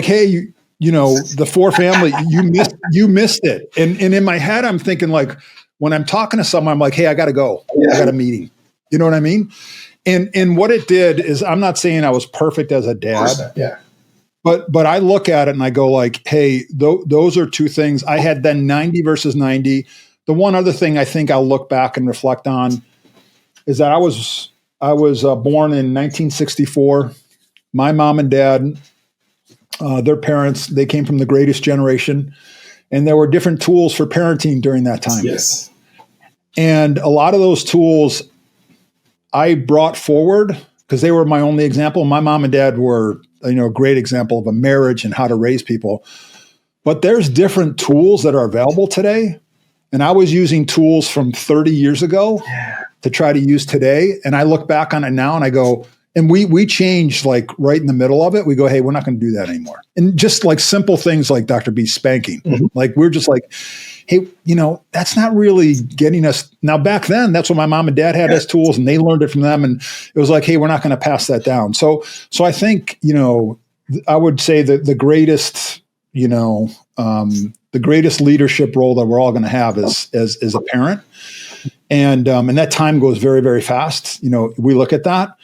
"Hey, the 4 family, you missed it." And in my head, I'm thinking, like, when I'm talking to someone, I'm like, "Hey, I got to go. I got a meeting." You know what I mean? And what it did is, I'm not saying I was perfect as a dad. Yeah. But I look at it and I go like, hey, those are 2 things. I had then 90 versus 90. The one other thing I think I'll look back and reflect on is that I was born in 1964. My mom and dad, their parents, they came from the greatest generation, and there were different tools for parenting during that time. Yes. And a lot of those tools I brought forward because they were my only example. My mom and dad were, a great example of a marriage and how to raise people. But there's different tools that are available today. And I was using tools from 30 years ago to try to use today. And I look back on it now and I go, and we changed like right in the middle of it. We go, hey, we're not going to do that anymore. And just like simple things like Dr. B spanking. Like we're just like, hey, that's not really getting us. Now back then, that's when my mom and dad had as tools and they learned it from them. And it was like, hey, we're not going to pass that down. So I think, I would say that the greatest leadership role that we're all going to have is as a parent. And that time goes very, very fast. We look at that.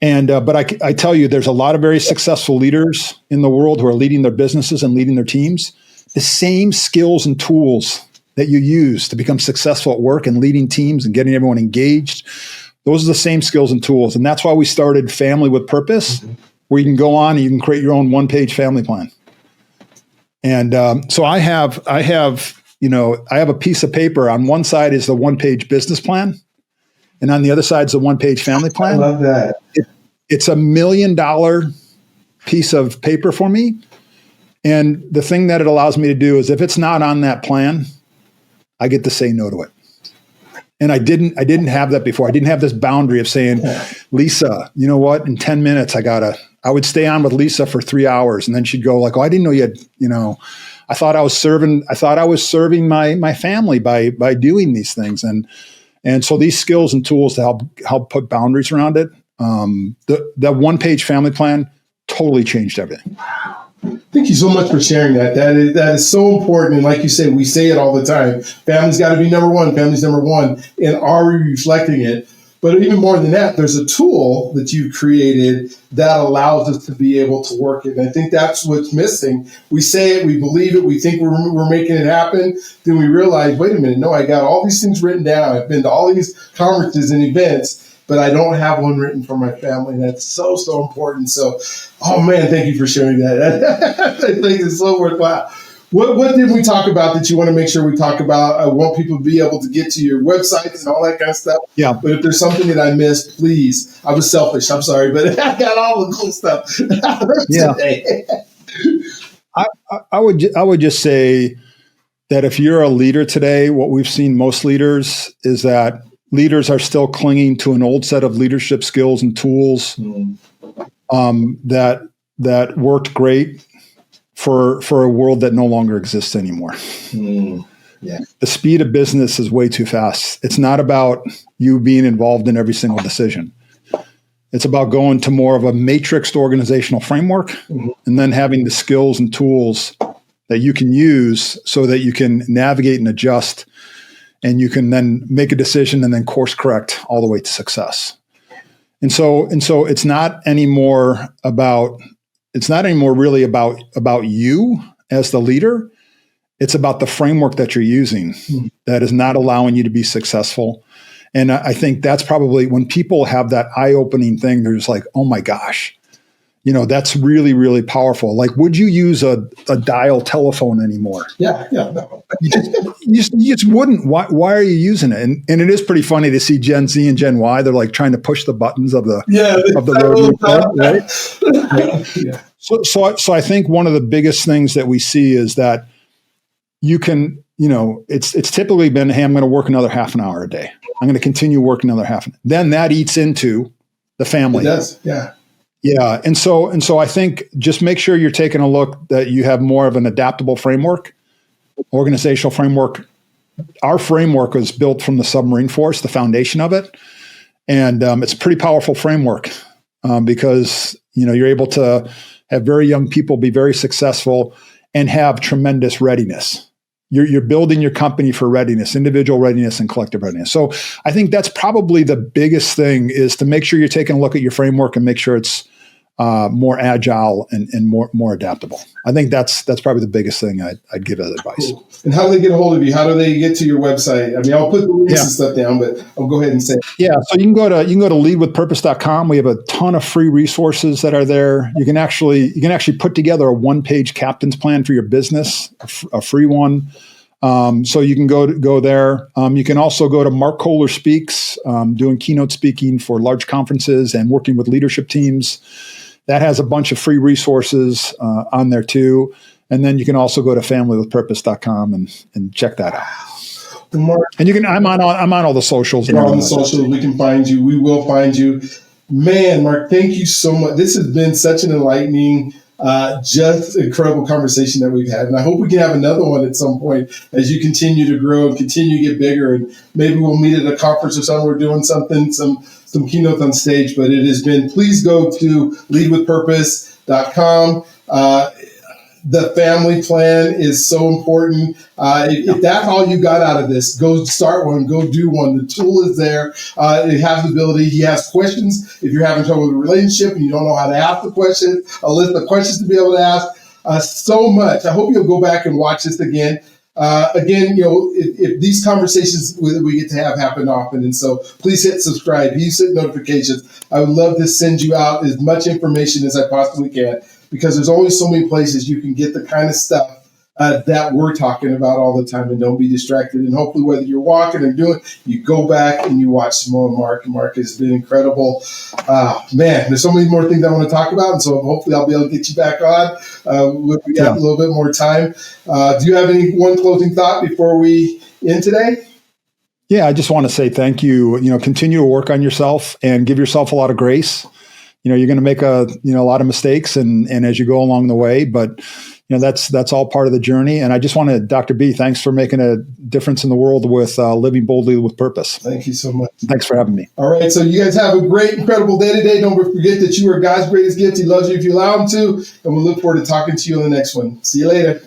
And but I tell you, there's a lot of very successful leaders in the world who are leading their businesses and leading their teams. The same skills and tools that you use to become successful at work and leading teams and getting everyone engaged, those are the same skills and tools. And that's why we started Family with Purpose, where you can go on and you can create your own one-page family plan. And so I have a piece of paper. On one side is the one-page business plan, and on the other side is the one-page family plan. I love that. It's $1 million piece of paper for me. And the thing that it allows me to do is if it's not on that plan, I get to say no to it. And I didn't have that before. I didn't have this boundary of saying, Lisa, you know what? In 10 minutes, I would stay on with Lisa for 3 hours. And then she'd go like, oh, I didn't know you had, I thought I was serving my family by doing these things. And so these skills and tools to help put boundaries around it. That one-page family plan totally changed everything. Thank you so much for sharing that. That is so important. And like you said, we say it all the time. Family's got to be number one. Family's number one. And are we reflecting it? But even more than that, there's a tool that you've created that allows us to be able to work it. And I think that's what's missing. We say it, we believe it, we think we're making it happen. Then we realize, wait a minute, no, I got all these things written down. I've been to all these conferences and events, but I don't have one written for my family. And that's so, so important. So, oh man, thank you for sharing that. I think it's so worthwhile. What did we talk about that you want to make sure we talk about? I want people to be able to get to your websites and all that kind of stuff. Yeah. But if there's something that I missed, please. I was selfish. I'm sorry, but I got all the cool stuff today. I would just say that if you're a leader today, what we've seen most leaders is that leaders are still clinging to an old set of leadership skills and tools that worked great for a world that no longer exists anymore. Yeah. The speed of business is way too fast. It's not about you being involved in every single decision. It's about going to more of a matrixed organizational framework and then having the skills and tools that you can use so that you can navigate and adjust, and you can then make a decision and then course correct all the way to success. And so it's not anymore really about you as the leader. It's about the framework that you're using that is not allowing you to be successful. And I think that's probably when people have that eye-opening thing, they're just like, oh my gosh, that's really, really powerful. Like, would you use a dial telephone anymore? Yeah, no. you just wouldn't. Why are you using it? And it is pretty funny to see Gen Z and Gen Y. They're like trying to push the buttons of the road, right? Yeah. So I think one of the biggest things that we see is that you can, it's typically been, hey, I'm going to work another half an hour a day. I'm going to continue working another half. Then that eats into the family. It does, yeah. Yeah. And so I think just make sure you're taking a look that you have more of an adaptable framework, organizational framework. Our framework was built from the Submarine Force, the foundation of it. And it's a pretty powerful framework because, you're able to have very young people be very successful and have tremendous readiness. You're building your company for readiness, individual readiness and collective readiness. So I think that's probably the biggest thing, is to make sure you're taking a look at your framework and make sure it's more agile and more adaptable. I think that's probably the biggest thing I'd give as advice. Cool. And how do they get a hold of you? How do they get to your website? I mean, I'll put the links and stuff down, but I'll go ahead and say. Yeah, so you can go to leadwithpurpose.com. We have a ton of free resources that are there. You can actually put together a one-page captain's plan for your business, a free one. So you can go there. You can also go to Mark Kohler Speaks, doing keynote speaking for large conferences and working with leadership teams. That has a bunch of free resources on there too. And then you can also go to familywithpurpose.com and check that out. Mark, and you can. I'm on all the socials. You're on the socials. We can find you. We will find you. Man, Mark, thank you so much. This has been such an enlightening, just incredible conversation that we've had. And I hope we can have another one at some point as you continue to grow and continue to get bigger. And maybe we'll meet at a conference or something. We're doing something, some keynotes on stage. But it has been, please go to leadwithpurpose.com. The family plan is so important. If that's all you got out of this, go start one, go do one. The tool is there. It has the ability. He has questions. If you're having trouble with a relationship and you don't know how to ask the question, a list of questions to be able to ask. So much. I hope you'll go back and watch this again. Again, if these conversations we get to have happen often, and so please hit subscribe, please hit notifications. I would love to send you out as much information as I possibly can, because there's only so many places you can get the kind of stuff that we're talking about all the time, and don't be distracted. And hopefully, whether you're walking or doing, you go back and you watch Simone and Mark. Mark has been incredible. Man, there's so many more things I want to talk about, and so hopefully I'll be able to get you back on. We got a little bit more time. Do you have one closing thought before we end today? Yeah, I just want to say thank you. Continue to work on yourself and give yourself a lot of grace. You're going to make a lot of mistakes and as you go along the way, but that's all part of the journey. And I just want to, Dr. B, thanks for making a difference in the world with living boldly with purpose. Thank you so much. Thanks for having me. All right. So you guys have a great, incredible day today. Don't forget that you are God's greatest gift. He loves you if you allow him to. And we'll look forward to talking to you on the next one. See you later.